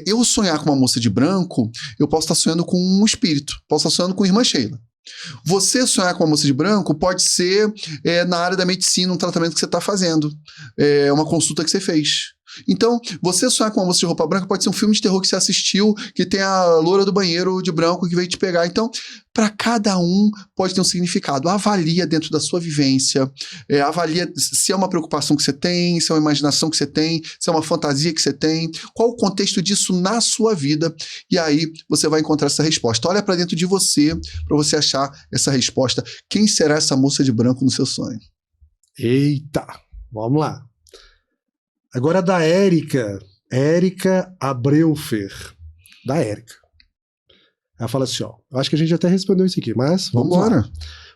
Eu sonhar com uma moça de branco, eu posso estar sonhando com um espírito, posso estar sonhando com a irmã Sheila. Você sonhar com uma moça de branco pode ser na área da medicina, um tratamento que você está fazendo, uma consulta que você fez. Então, você sonhar com uma moça de roupa branca pode ser um filme de terror que você assistiu, que tem a loura do banheiro de branco que veio te pegar. Então, para cada um pode ter um significado. Avalia dentro da sua vivência, avalia se é uma preocupação que você tem, se é uma imaginação que você tem, se é uma fantasia que você tem, qual o contexto disso na sua vida, e aí você vai encontrar essa resposta. Olha para dentro de você, para você achar essa resposta. Quem será essa moça de branco no seu sonho? Eita, vamos lá. Agora da Érica Abreufer. Da Érica. Ela fala assim, ó, acho que a gente até respondeu isso aqui, mas vamos Vambora. lá.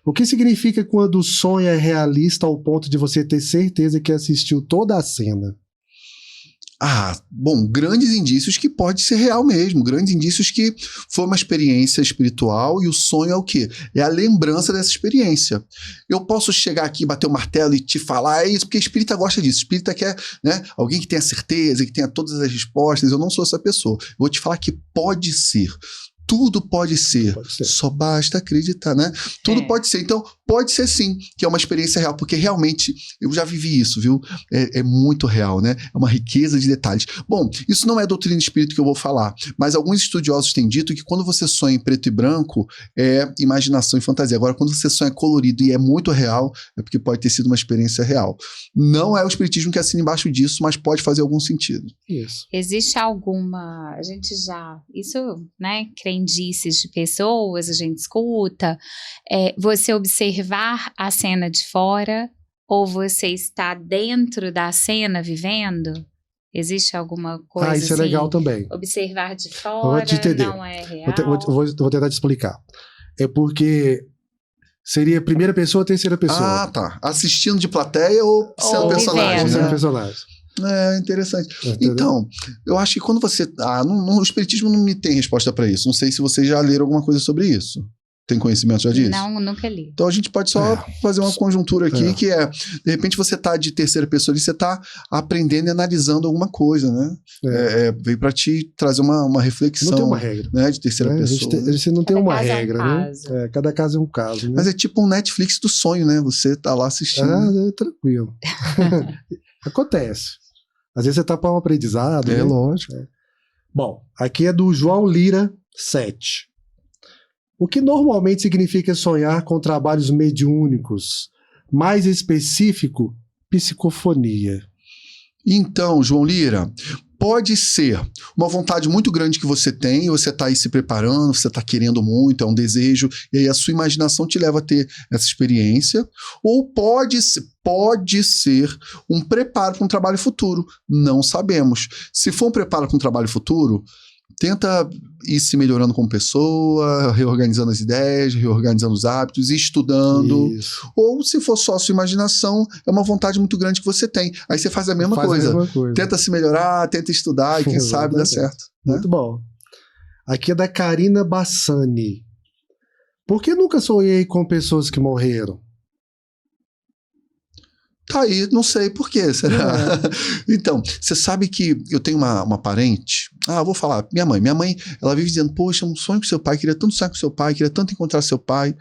O que significa quando o sonho é realista ao ponto de você ter certeza que assistiu toda a cena? Bom, grandes indícios que pode ser real mesmo, grandes indícios que foi uma experiência espiritual, e o sonho é o quê? É a lembrança dessa experiência. Eu posso chegar aqui, bater o martelo e te falar, é isso, porque espírita gosta disso, espírita quer, né, alguém que tenha certeza, que tenha todas as respostas. Eu não sou essa pessoa. Eu vou te falar que pode ser. Tudo pode ser. Só basta acreditar, né? Tudo pode ser. Então, pode ser sim, que é uma experiência real, porque realmente eu já vivi isso, viu? É muito real, né? É uma riqueza de detalhes. Bom, isso não é doutrina espírita que eu vou falar, mas alguns estudiosos têm dito que quando você sonha em preto e branco, é imaginação e fantasia. Agora, quando você sonha colorido e é muito real, é porque pode ter sido uma experiência real. Não é o espiritismo que assina embaixo disso, mas pode fazer algum sentido. Isso. Existe alguma... A gente já... Isso, né? Crendices de pessoas, a gente escuta. Você observar a cena de fora ou você está dentro da cena vivendo? Existe alguma coisa isso assim? É legal também. Observar de Vou fora te entender. não é real? Vou tentar te explicar. É porque seria primeira pessoa ou terceira pessoa? Tá. Assistindo de plateia ou sendo personagem, Ou sendo né? personagem. É interessante. Entendeu? Então, eu acho que quando você... o espiritismo não me tem resposta para isso. Não sei se vocês já leram alguma coisa sobre isso. Tem conhecimento já disso? Não, nunca li. Então a gente pode só fazer uma conjuntura aqui, que é, de repente você tá de terceira pessoa e você tá aprendendo e analisando alguma coisa, né? Veio para te trazer uma reflexão. Não tem uma regra. Né, de terceira pessoa. A gente não tem uma regra, né? Cada caso é um caso. Né? Mas é tipo um Netflix do sonho, né? Você tá lá assistindo. Tranquilo. Acontece. Às vezes você tá para um aprendizado. É né? lógico. Bom, aqui é do João Lira 7. O que normalmente significa sonhar com trabalhos mediúnicos? Mais específico, psicofonia. Então, João Lira, pode ser uma vontade muito grande que você tem, você está aí se preparando, você está querendo muito, é um desejo, e aí a sua imaginação te leva a ter essa experiência, ou pode ser um preparo para um trabalho futuro, não sabemos. Se for um preparo para um trabalho futuro, tenta ir se melhorando como pessoa, reorganizando as ideias, reorganizando os hábitos, ir estudando. Isso. Ou se for só a sua imaginação, é uma vontade muito grande que você tem. Aí você faz a mesma coisa. Tenta se melhorar, tenta estudar e quem sabe dá certo. Né? Muito bom. Aqui é da Karina Bassani. Por que nunca sonhei com pessoas que morreram? Tá aí, não sei por quê, será? Então, você sabe que eu tenho uma parente, vou falar, minha mãe, ela vive dizendo, poxa, um sonho com seu pai, queria tanto sonhar com seu pai, queria tanto encontrar seu pai,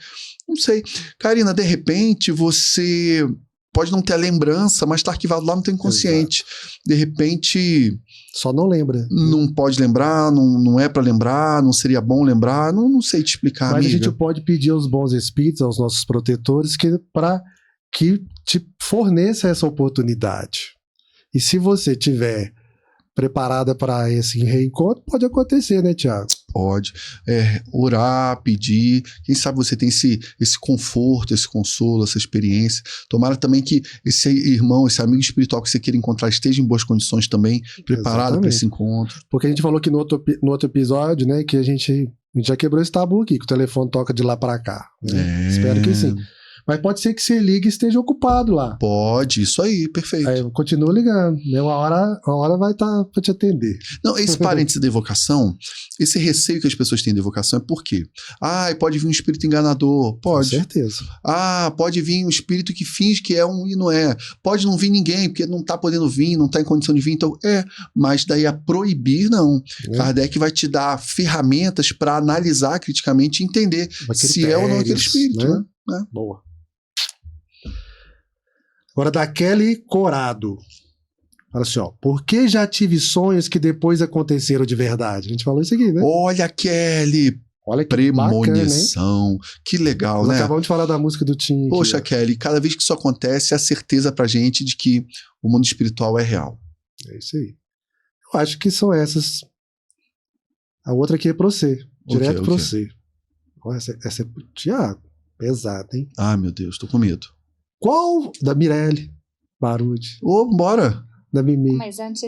não sei. Karina, de repente você pode não ter a lembrança, mas tá arquivado lá no teu inconsciente. Exato. De repente... Só não lembra. Não pode lembrar, não é para lembrar, não seria bom lembrar, não sei te explicar, mas amiga. A gente pode pedir aos bons espíritos, aos nossos protetores, que te forneça essa oportunidade. E se você tiver preparada para esse reencontro, pode acontecer, né, Tiago? Pode. Orar, pedir. Quem sabe você tem esse conforto, esse consolo, essa experiência. Tomara também que esse irmão, esse amigo espiritual que você queira encontrar esteja em boas condições também, preparado para esse encontro. Porque a gente falou que no outro episódio, né, que a gente já quebrou esse tabu aqui, que o telefone toca de lá para cá. Né? Espero que sim. Mas pode ser que você ligue e esteja ocupado lá. Pode, isso aí, perfeito. Aí continua ligando. Uma hora vai estar para te atender. Não, esse parênteses da evocação, esse receio que as pessoas têm de evocação é por quê? Pode vir um espírito enganador. Pode. Com certeza. Pode vir um espírito que finge que é um e não é. Pode não vir ninguém, porque não está podendo vir, não está em condição de vir. Então, mas daí a proibir, não. Kardec vai te dar ferramentas para analisar criticamente e entender se é ou não aquele espírito, né? Boa. Agora da Kelly Corado. Fala assim, ó, porque já tive sonhos que depois aconteceram de verdade. A gente falou isso aqui, né? Olha, Kelly, Olha que bacana, hein? premonição. Que legal, Nós né? acabamos de falar da música do Tim. Poxa, aqui, Kelly, cada vez que isso acontece, é a certeza pra gente de que o mundo espiritual é real. ó. É isso aí. Eu acho que são essas. A outra aqui é pra você. Direto O pra quê? você. Ó, essa é pro Tiago. Pesado, hein? Ai, meu Deus, tô com medo. Qual? Da Mirelle Barude. Ô, bora. Da Mimi. Mas antes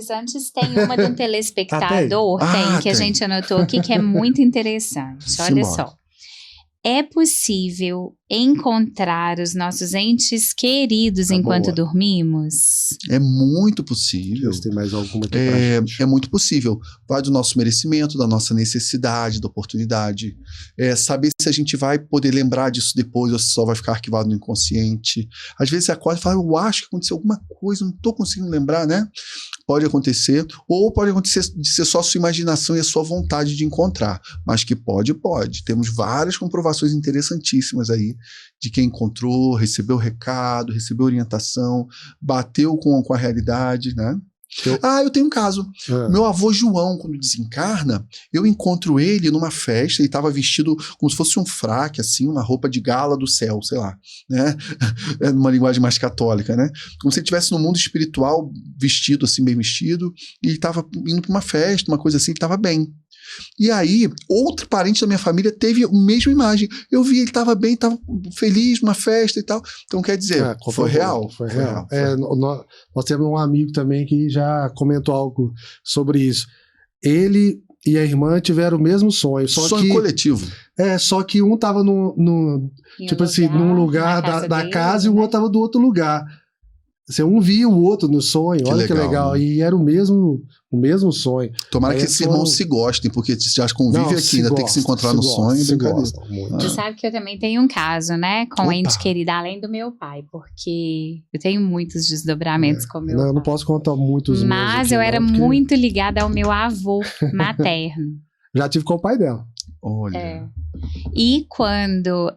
tem uma de um telespectador, Ah, tem? que a Tem. gente anotou aqui, que é muito interessante. Olha Simbora. só. É possível encontrar os nossos entes queridos Tá enquanto boa. dormimos? É muito Deixa possível. eu ver se tem mais alguma aqui pra gente. É muito possível. Vai do nosso merecimento, da nossa necessidade, da oportunidade. Saber se a gente vai poder lembrar disso depois ou se só vai ficar arquivado no inconsciente. Às vezes você acorda e fala, eu acho que aconteceu alguma coisa, não estou conseguindo lembrar, né? Pode acontecer. Ou pode acontecer de ser só a sua imaginação e a sua vontade de encontrar. Mas que pode. Temos várias comprovações interessantíssimas aí de quem encontrou, recebeu recado, recebeu orientação, bateu com a realidade, né? Eu tenho um caso. Ah, Meu avô João, quando desencarna, eu encontro ele numa festa, ele estava vestido como se fosse um fraque, assim, uma roupa de gala do céu, sei lá, né? É numa linguagem mais católica, né? Como se ele estivesse no mundo espiritual, vestido, assim, bem vestido, e ele estava indo para uma festa, uma coisa assim, ele estava bem. E aí, outro parente da minha família teve a mesma imagem. Eu vi, ele estava bem, estava feliz numa festa e tal. Então, quer dizer, foi real. Foi real. Nós temos um amigo também que já comentou algo sobre isso. Ele e a irmã tiveram o mesmo sonho. Sonho coletivo. Só que um estava num lugar da casa e o outro estava do outro lugar. Assim, um via o outro no sonho. Olha que legal. Né? E era o mesmo sonho. Tomara Aí que esses irmãos se gostem, porque já convivem aqui, ainda tem que se encontrar no sonho. Você sabe que eu também tenho um caso, né? Com Opa. ente querida, além do meu pai, porque eu tenho muitos desdobramentos com meu pai. Não posso contar muitos. Mas eu era muito ligada ao meu avô materno. Já tive com o pai dela. Olha. E quando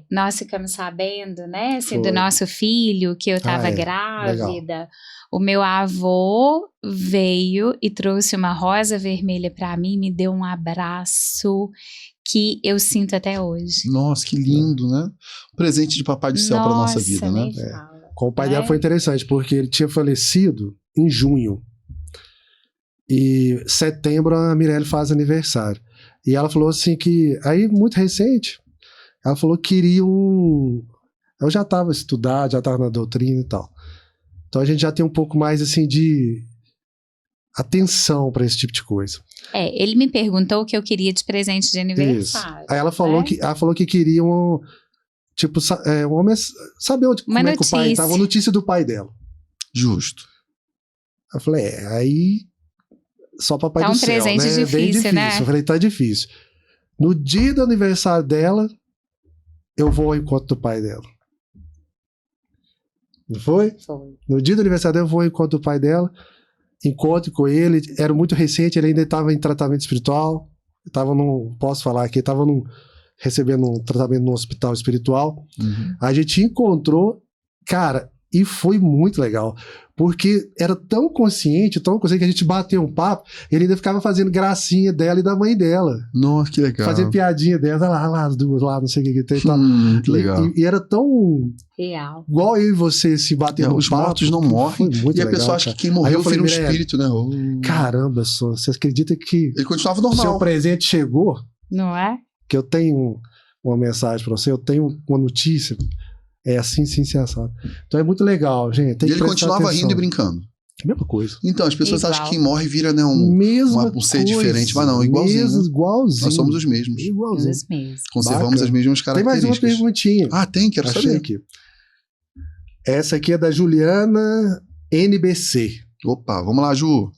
nós ficamos sabendo, né, assim, do nosso filho, que eu estava grávida, legal. O meu avô veio e trouxe uma rosa vermelha para mim, me deu um abraço que eu sinto até hoje. Nossa, que lindo, né? Presente de papai do céu para nossa vida, né? Com o pai dela foi interessante, porque ele tinha falecido em junho. E em setembro a Mirelle faz aniversário. E ela falou assim que, aí muito recente, ela falou que queria eu já estava estudando, já estava na doutrina e tal. Então a gente já tem um pouco mais assim de atenção para esse tipo de coisa. Ele me perguntou o que eu queria de presente de aniversário. Isso. Aí ela falou que queria saber como é que o pai estava, a notícia do pai dela. Justo. Eu falei, aí só papai do céu, né? Presente difícil, bem difícil, né? Eu falei, tá difícil. No dia do aniversário dela, eu vou ao encontro do pai dela. Não foi? Foi. No dia do aniversário dela, eu vou ao encontro do pai dela, encontro com ele, era muito recente, ele ainda estava em tratamento espiritual, posso falar aqui, estava recebendo um tratamento no hospital espiritual. Uhum. A gente encontrou, cara, e foi muito legal, porque era tão consciente que a gente bateu um papo, ele ainda ficava fazendo gracinha dela e da mãe dela. Nossa, que legal. Fazendo piadinha dela, lá as duas, lá, não sei o que tem. Que legal. E era tão real. igual eu e você se bater no os papo. Os mortos não morrem. E a pessoa acha que quem morreu vira um espírito, né? Caramba, você acredita que ele continuava normal. Seu presente chegou? Não é? Que eu tenho uma mensagem pra você, eu tenho uma notícia. É assim, sim, assado. Então é muito legal, gente. Tem e ele continuava rindo e brincando. Mesma coisa. Então, as pessoas acham que quem morre vira, né, um ser diferente, mas não, igualzinho. Igualzinho. Nós somos os mesmos. Igualzinho. Os mesmos. Conservamos as mesmas características. Tem mais uma perguntinha. Tem, quero saber. Aqui. Essa aqui é da Juliana NBC. Opa, vamos lá, Ju.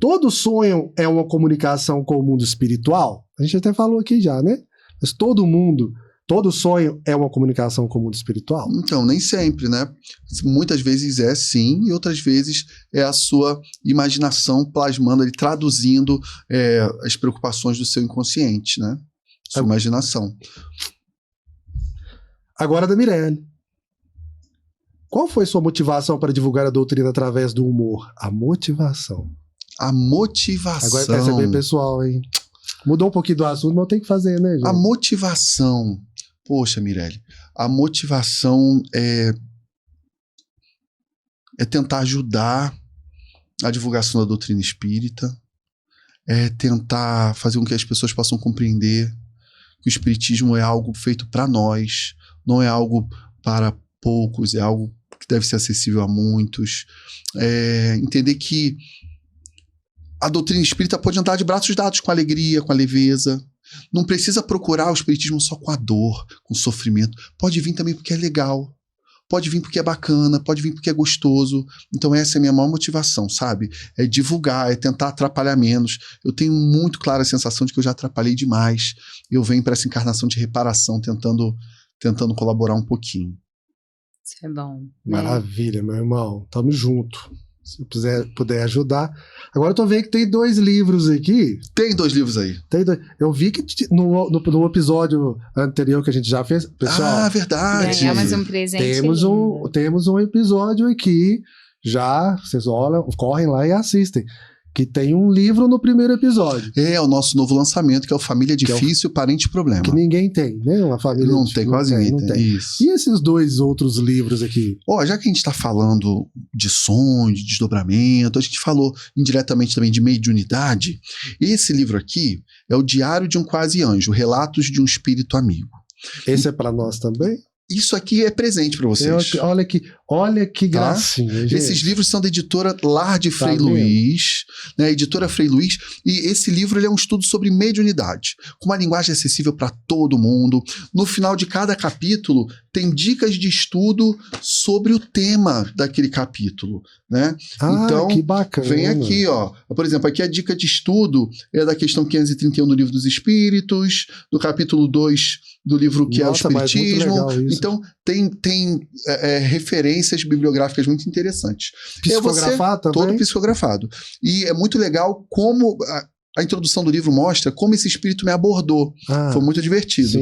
Todo sonho é uma comunicação com o mundo espiritual? A gente até falou aqui já, né? Mas todo sonho é uma comunicação com o mundo espiritual? Então, nem sempre, né? Muitas vezes é sim, e outras vezes é a sua imaginação plasmando, traduzindo as preocupações do seu inconsciente, né? Sua imaginação. Agora da Mirelle. Qual foi sua motivação para divulgar a doutrina através do humor? A motivação. A motivação. Agora pensa bem, pessoal, hein? Mudou um pouquinho do assunto, mas tem que fazer, né, gente? A motivação. Poxa, Mirelle, a motivação é tentar ajudar a divulgação da doutrina espírita, é tentar fazer com que as pessoas possam compreender que o espiritismo é algo feito para nós, não é algo para poucos, é algo que deve ser acessível a muitos. Entender que a doutrina espírita pode andar de braços dados com alegria, com a leveza. Não precisa procurar o espiritismo só com a dor, com o sofrimento. Pode vir também porque é legal. Pode vir porque é bacana, pode vir porque é gostoso. Então essa é a minha maior motivação, sabe? É divulgar, é tentar atrapalhar menos. Eu tenho muito clara a sensação de que eu já atrapalhei demais. Eu venho para essa encarnação de reparação, tentando colaborar um pouquinho. Isso é bom. Maravilha, meu irmão. Tamo junto. Se puder ajudar. Agora eu tô vendo que tem 2 livros aqui. Tem 2 livros aí. Eu vi que no episódio anterior que a gente já fez, pessoal. Verdade. Ganhamos um presente. Temos um episódio aqui. Já, vocês olham, correm lá e assistem. Que tem um livro no primeiro episódio. É o nosso novo lançamento, que é o Família Difícil, Parente Problema. Que ninguém tem, né? Uma família não tem, quase ninguém tem. Isso. E esses 2 outros livros aqui? Já que a gente está falando de sonho, de desdobramento, a gente falou indiretamente também de mediunidade, esse livro aqui é o Diário de um Quase Anjo, Relatos de um Espírito Amigo. Esse é para nós também? Isso aqui é presente para vocês. Olha que gracinha, gente. Esses livros são da editora Lar de Frei Luiz, né? Editora Frei Luiz. E esse livro ele é um estudo sobre mediunidade, com uma linguagem acessível para todo mundo. No final de cada capítulo, tem dicas de estudo sobre o tema daquele capítulo, né? Então, que bacana. Vem aqui, por exemplo, aqui a dica de estudo é da questão 531 do Livro dos Espíritos, do capítulo 2 do livro que é o Espiritismo. Então, tem referências bibliográficas muito interessantes. Psicografado também? Todo psicografado. E é muito legal como a introdução do livro mostra como esse espírito me abordou. Foi muito divertido.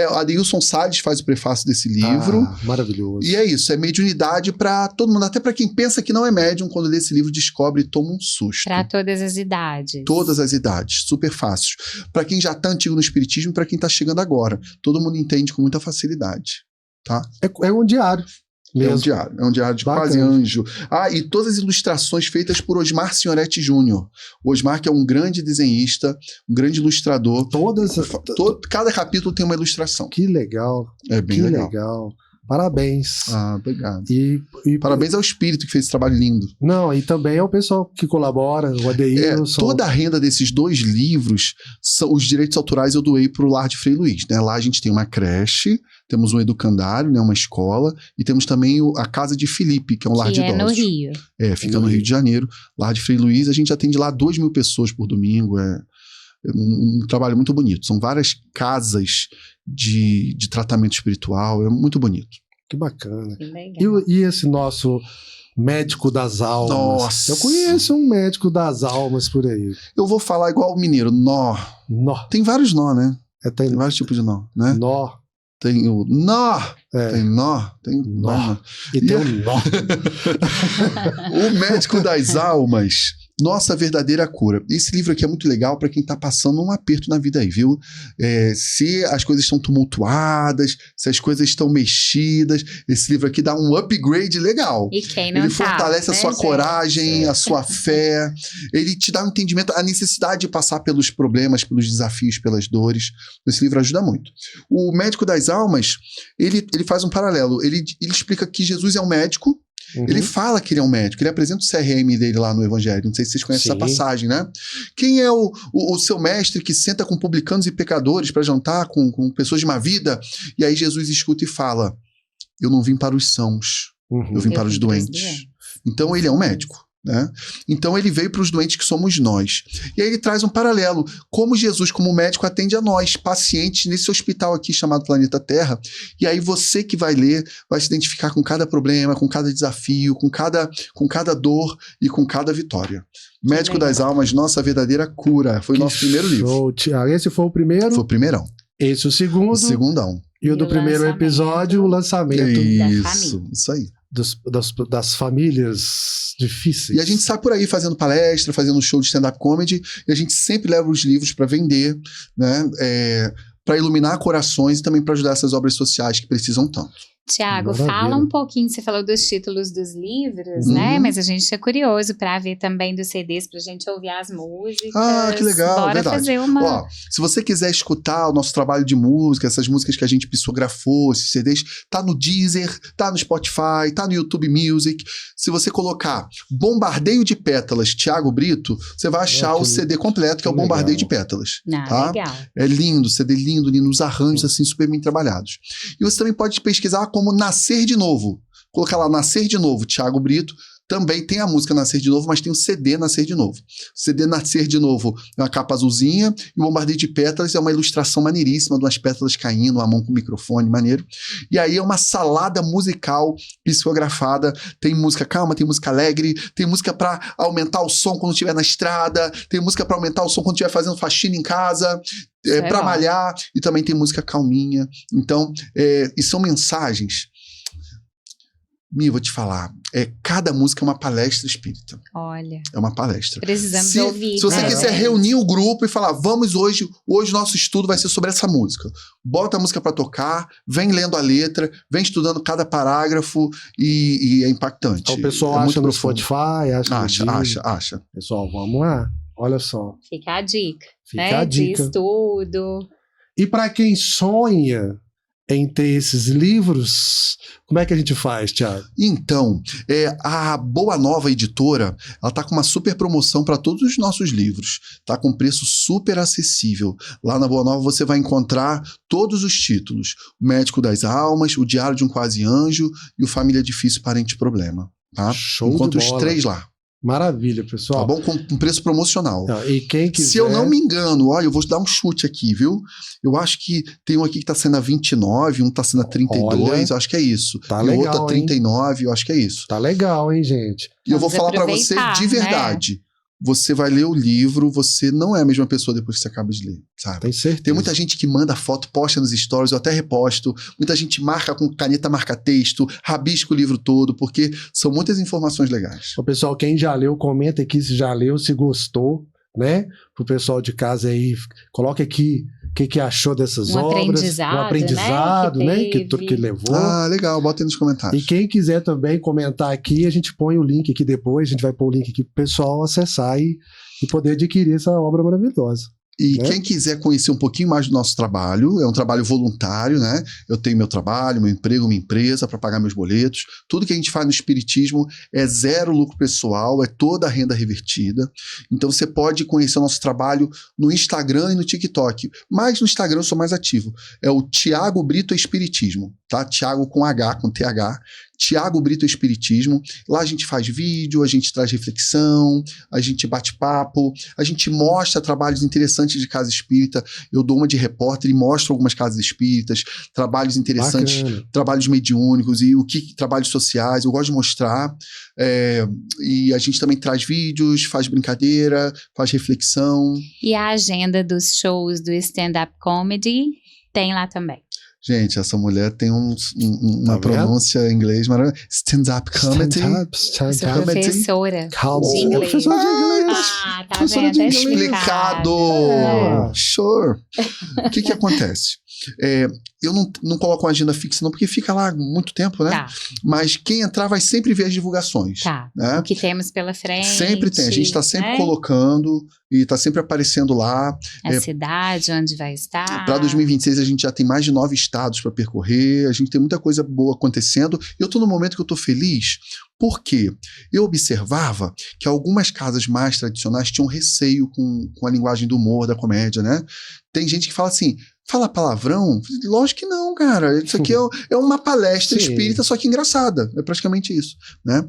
Adeilson Salles faz o prefácio desse livro. Maravilhoso. E é isso, é mediunidade para todo mundo. Até para quem pensa que não é médium, quando lê esse livro, descobre e toma um susto. Para todas as idades. Todas as idades, super fácil. Para quem já está antigo no espiritismo e para quem está chegando agora. Todo mundo entende com muita facilidade. Tá? É um diário. Mesmo. É um diário de Quase Anjo. E todas as ilustrações feitas por Osmar Signoretti Júnior. O Osmar, que é um grande desenhista, um grande ilustrador. Cada capítulo tem uma ilustração. Que legal. É bem legal. Parabéns. Obrigado. E parabéns ao espírito que fez esse trabalho lindo. Não, e também ao pessoal que colabora, o Adeilson. Toda a renda desses 2 livros, os direitos autorais eu doei para o Lar de Frei Luiz, né? Lá a gente tem uma creche, temos um educandário, né? Uma escola, e temos também a Casa de Felipe, que é um lar de idosos. No Rio. Fica no Rio de Janeiro. Lar de Frei Luiz, a gente atende lá 2.000 pessoas por domingo, é um trabalho muito bonito. São várias casas de tratamento espiritual, é muito bonito. Que bacana. Que legal. E esse nosso médico das almas? Nossa! Eu conheço um médico das almas por aí. Eu vou falar igual o mineiro, nó. Tem vários nó, né? Tem vários tipos de nó, né? Nó. Tem o nó. Tem nó. Tem nó. E tem o nó. O médico das almas. Nossa Verdadeira Cura. Esse livro aqui é muito legal para quem está passando um aperto na vida aí, viu? Se as coisas estão tumultuadas, se as coisas estão mexidas, esse livro aqui dá um upgrade legal. E quem não Ele fortalece a sua coragem, a sua fé. Ele te dá um entendimento, a necessidade de passar pelos problemas, pelos desafios, pelas dores. Esse livro ajuda muito. O Médico das Almas, ele faz um paralelo. Ele explica que Jesus é um médico. Ele fala que ele é um médico, ele apresenta o CRM dele lá no Evangelho. Não sei se vocês conhecem essa passagem, né? Quem é o seu mestre que senta com publicanos e pecadores para jantar com pessoas de má vida? E aí Jesus escuta e fala: eu não vim para os sãos, eu vim para os doentes. Então ele é um médico. né? Então ele veio para os doentes que somos nós. E aí ele traz um paralelo, como Jesus, como médico, atende a nós, pacientes, nesse hospital aqui chamado Planeta Terra. E aí você que vai ler, vai se identificar com cada problema, com cada desafio, com cada dor e com cada vitória. Médico das Almas, Nossa Verdadeira Cura. Foi o nosso primeiro livro. Tiago, esse foi o primeiro? Foi o primeirão. Esse o segundo? O segundão. E o do primeiro episódio, o lançamento. Isso aí. das famílias difíceis. E a gente sai por aí fazendo palestra, fazendo show de stand-up comedy, e a gente sempre leva os livros para vender, né? Para iluminar corações e também para ajudar essas obras sociais que precisam tanto. Tiago, Maravilha. fala um pouquinho, você falou dos títulos dos livros, né? Mas a gente é curioso para ver também dos CDs, pra gente ouvir as músicas. Ah, que legal, Bora verdade. fazer uma... Ó, se você quiser escutar o nosso trabalho de música, essas músicas que a gente psicografou, esses CDs, tá no Deezer, tá no Spotify, tá no YouTube Music. Se você colocar Bombardeio de Pétalas, Tiago Brito, você vai achar o CD completo, que é o Bombardeio de Pétalas. Tá? Legal. É lindo, CD lindo, os arranjos assim super bem trabalhados. E você também pode pesquisar como Nascer de Novo. Colocar lá Nascer de Novo, Tiago Brito. Também tem a música Nascer de Novo, mas tem o CD Nascer de Novo. O CD Nascer de Novo é uma capa azulzinha e o Bombardeio de Pétalas é uma ilustração maneiríssima de umas pétalas caindo, uma mão com microfone, maneiro. E aí é uma salada musical psicografada. Tem música calma, tem música alegre, tem música pra aumentar o som quando estiver na estrada, tem música pra aumentar o som quando estiver fazendo faxina em casa, pra malhar, e também tem música calminha. Então, e são mensagens. Mi, vou te falar, cada música é uma palestra espírita. Olha. É uma palestra. Precisamos ouvir. Se você quiser reunir o grupo e falar, vamos hoje nosso estudo vai ser sobre essa música. Bota a música para tocar, vem lendo a letra, vem estudando cada parágrafo e é impactante. Então, o pessoal acha no Spotify, acha. Pessoal, vamos lá. Olha só. Fica a dica. Fica a dica. De estudo. E para quem sonha em ter esses livros, como é que a gente faz, Tiago? Então, a Boa Nova Editora, ela tá com uma super promoção para todos os nossos livros, tá com preço super acessível. Lá na Boa Nova você vai encontrar todos os títulos: O Médico das Almas, O Diário de um Quase Anjo e O Família Difícil, Parente Problema, tá? Show Encontra de os bola. 3 lá. Maravilha, pessoal. Tá bom? Com preço promocional. E quem quiser... Se eu não me engano, olha, eu vou dar um chute aqui, viu? Eu acho que tem um aqui que tá sendo a 29, um tá sendo a 32, eu acho que é isso. Tá e legal, o outro a 39, eu acho que é isso. Tá legal, hein, gente? E eu vou falar pra você de verdade. Você vai ler o livro, você não é a mesma pessoa depois que você acaba de ler, sabe? Tem certeza. Tem muita gente que manda foto, posta nos stories, eu até reposto. Muita gente marca com caneta, marca texto, rabisca o livro todo, porque são muitas informações legais. O pessoal, quem já leu, comenta aqui se já leu, se gostou, né? Pro pessoal de casa aí, coloca aqui o que achou dessas obras. Um aprendizado, né? Que levou. Ah, legal, bota aí nos comentários. E quem quiser também comentar aqui, a gente põe o link aqui depois, a gente vai pôr o link aqui pro pessoal acessar e poder adquirir essa obra maravilhosa. E quem quiser conhecer um pouquinho mais do nosso trabalho, é um trabalho voluntário, né? Eu tenho meu trabalho, meu emprego, minha empresa para pagar meus boletos. Tudo que a gente faz no Espiritismo é zero lucro pessoal, é toda a renda revertida. Então você pode conhecer o nosso trabalho no Instagram e no TikTok. Mas no Instagram eu sou mais ativo. É o Tiago Brito Espiritismo, tá? Tiago com H, com TH. Tiago Brito Espiritismo. Lá a gente faz vídeo, a gente traz reflexão, a gente bate papo, a gente mostra trabalhos interessantes de casa espírita. Eu dou uma de repórter e mostro algumas casas espíritas, trabalhos interessantes, Bacana. Trabalhos mediúnicos e trabalhos sociais. Eu gosto de mostrar. E a gente também traz vídeos, faz brincadeira, faz reflexão. E a agenda dos shows do stand-up comedy tem lá também. Gente, essa mulher tem uma pronúncia em inglês maravilhosa. Stand-up comedy. Sou professora de inglês. Professora de inglês. Ah, tá vendo? Tá Explicado. Sure. O que acontece? Eu não coloco uma agenda fixa não, porque fica lá muito tempo, né? Tá. Mas quem entrar vai sempre ver as divulgações. Tá. Né? O que temos pela frente. Sempre tem. A gente está sempre colocando e está sempre aparecendo lá. A cidade onde vai estar. Para 2026 a gente já tem mais de 9 estados para percorrer. A gente tem muita coisa boa acontecendo. Eu estou no momento que eu estou feliz. Porque eu observava que algumas casas mais tradicionais tinham receio com a linguagem do humor, da comédia, né? Tem gente que fala assim, fala palavrão? Lógico que não, cara. Isso aqui é uma palestra espírita, só que engraçada. É praticamente isso, né?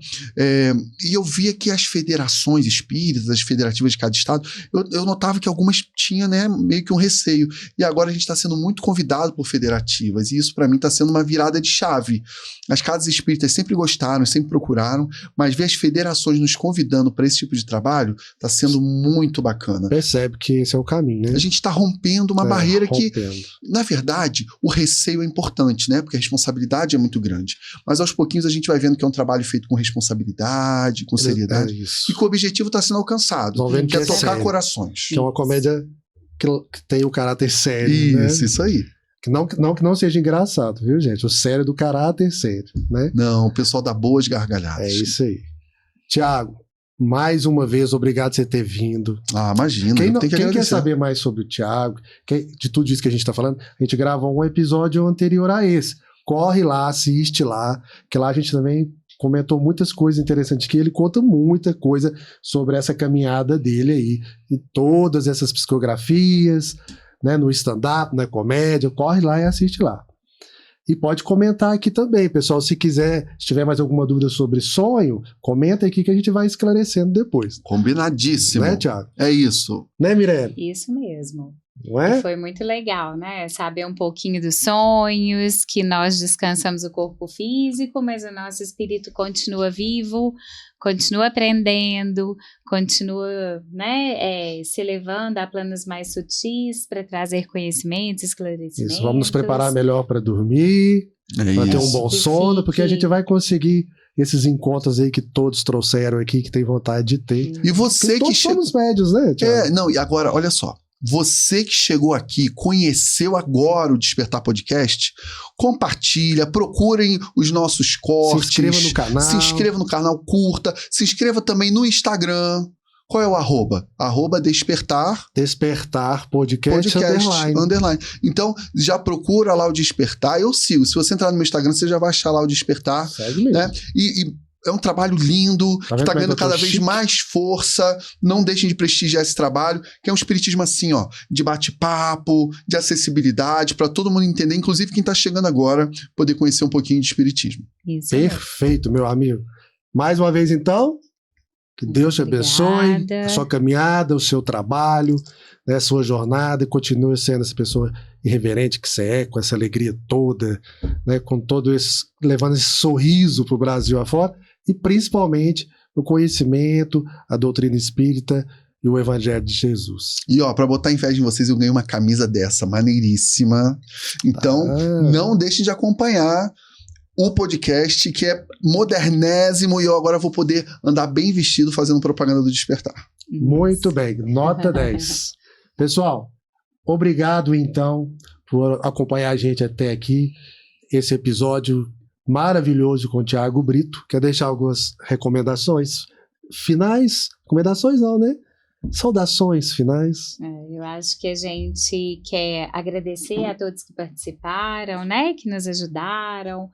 E eu via que as federações espíritas, as federativas de cada estado, eu notava que algumas tinham, né, meio que um receio. E agora a gente está sendo muito convidado por federativas. E isso, para mim, está sendo uma virada de chave. As casas espíritas sempre gostaram, sempre procuraram, mas ver as federações nos convidando para esse tipo de trabalho está sendo muito bacana. Percebe que esse é o caminho, né? A gente está rompendo uma barreira que entendo. Na verdade, o receio é importante, né? Porque a responsabilidade é muito grande. Mas aos pouquinhos a gente vai vendo que é um trabalho feito com responsabilidade, com seriedade. É isso. E que o objetivo está sendo alcançado. Vão vendo Que é que é tocar sério. corações. Que é uma comédia que tem o caráter sério, né? Isso aí. Que não seja engraçado, viu, gente? O sério do caráter sério, né? Não, o pessoal dá boas gargalhadas. É isso aí. Tiago, mais uma vez, obrigado por você ter vindo. Ah, imagina. Quem, eu tenho que quem quer agradecer. saber mais sobre o Tiago, de tudo isso que a gente está falando, a gente gravou um episódio anterior a esse. Corre lá, assiste lá, que lá a gente também comentou muitas coisas interessantes, que ele conta muita coisa sobre essa caminhada dele aí, e todas essas psicografias, né, no stand-up, na comédia. Corre lá e assiste lá. E pode comentar aqui também, pessoal. Se tiver mais alguma dúvida sobre sonho, comenta aqui que a gente vai esclarecendo depois. Combinadíssimo. Né, Tiago? É isso. Né, Mirelle? Isso mesmo. Não é? E foi muito legal, né? Saber um pouquinho dos sonhos, que nós descansamos o corpo físico, mas o nosso espírito continua vivo, continua aprendendo, continua, né, se elevando a planos mais sutis para trazer conhecimentos, esclarecimentos. Isso, vamos nos preparar melhor para dormir, É para ter um isso. bom Que sono, porque a fique- gente vai conseguir esses encontros aí que todos trouxeram aqui, que tem vontade de ter. E você Porque que todos chegou. somos médios, né, Tiago? Não, e agora, olha só. Você que chegou aqui, conheceu agora o Despertar Podcast, compartilha, procurem os nossos Se cortes. inscreva no canal. Se inscreva no canal, curta. Se inscreva também no Instagram. Qual é o arroba? Despertar Despertar Podcast, Podcast underline. Então, já procura lá o Despertar. Eu sigo. Se você entrar no meu Instagram, você já vai achar lá o Despertar. Segue mesmo. Né? E é um trabalho lindo, Tá que vendo está como é ganhando que eu tô cada vez chique? mais força. Não deixem de prestigiar esse trabalho, que é um espiritismo assim, ó, de bate-papo, de acessibilidade, para todo mundo entender, inclusive quem está chegando agora, poder conhecer um pouquinho de espiritismo. Isso mesmo. Perfeito, meu amigo. Mais uma vez, então, que Deus te abençoe, Obrigada. a sua caminhada, o seu trabalho, né, a sua jornada, e continue sendo essa pessoa irreverente que você é, com essa alegria toda, né, com todo esse, levando esse sorriso para o Brasil afora, e principalmente o conhecimento, a doutrina espírita e o Evangelho de Jesus. E ó, para botar inveja em vocês, eu ganhei uma camisa dessa, maneiríssima. Então, não deixem de acompanhar o podcast, que é modernésimo, e eu agora vou poder andar bem vestido fazendo propaganda do Despertar. Muito bem, nota 10. Pessoal, obrigado então por acompanhar a gente até aqui, esse episódio maravilhoso com o Tiago Brito. Quer deixar algumas recomendações finais? Recomendações não, né? Saudações finais. Eu acho que a gente quer agradecer a todos que participaram, né, que nos ajudaram.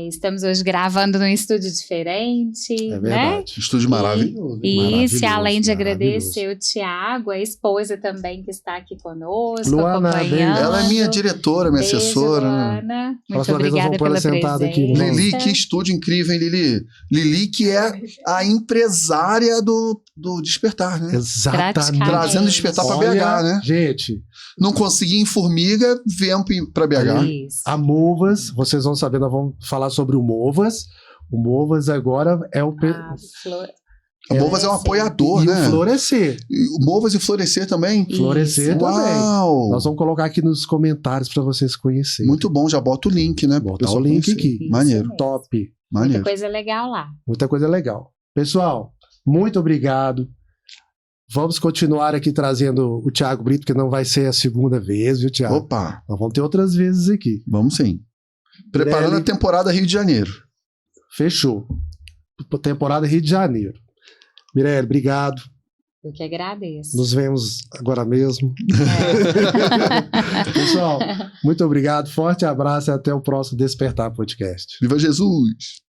Estamos hoje gravando num estúdio diferente, É né? verdade. Estúdio maravilhoso. Isso, e além de maravilhoso. agradecer o Tiago, a esposa também que está aqui conosco, Luana, acompanhando. Ela é minha diretora, minha Beijo, assessora. Né? Luana. Muito Próxima vez nós obrigada vamos pôr ela pela sentada aqui, presença. né? Lili, que estúdio incrível, hein, Lili? Lili, que é a empresária do Despertar, né? Exatamente. Praticamente. Trazendo Despertar para Olha, BH, né? gente, Não consegui em Formiga, viemos para BH. Isso. a Movas, vocês vão saber, nós vamos falar sobre o Movas. O Movas agora é o... A Flor... A Movas é um apoiador, e né? o Florescer. E o Movas e Florescer também. Florescer Isso. também. Uau! Nós vamos colocar aqui nos comentários para vocês conhecerem. Muito bom, já bota o link, né? Botar Pessoal o link conhecer. aqui. Isso Maneiro. mesmo. Top. Muita Maneiro. coisa legal lá. Muita coisa legal. Pessoal, muito obrigado. Vamos continuar aqui trazendo o Tiago Brito, que não vai ser a segunda vez, viu, Tiago? Opa, Nós vamos ter outras vezes aqui. vamos sim. Preparando Pirelli. a temporada Rio de Janeiro. Fechou. Temporada Rio de Janeiro. Mirelle, obrigado. Eu que agradeço. Nos vemos agora mesmo. É. Pessoal, muito obrigado. Forte abraço e até o próximo Despertar Podcast. Viva Jesus!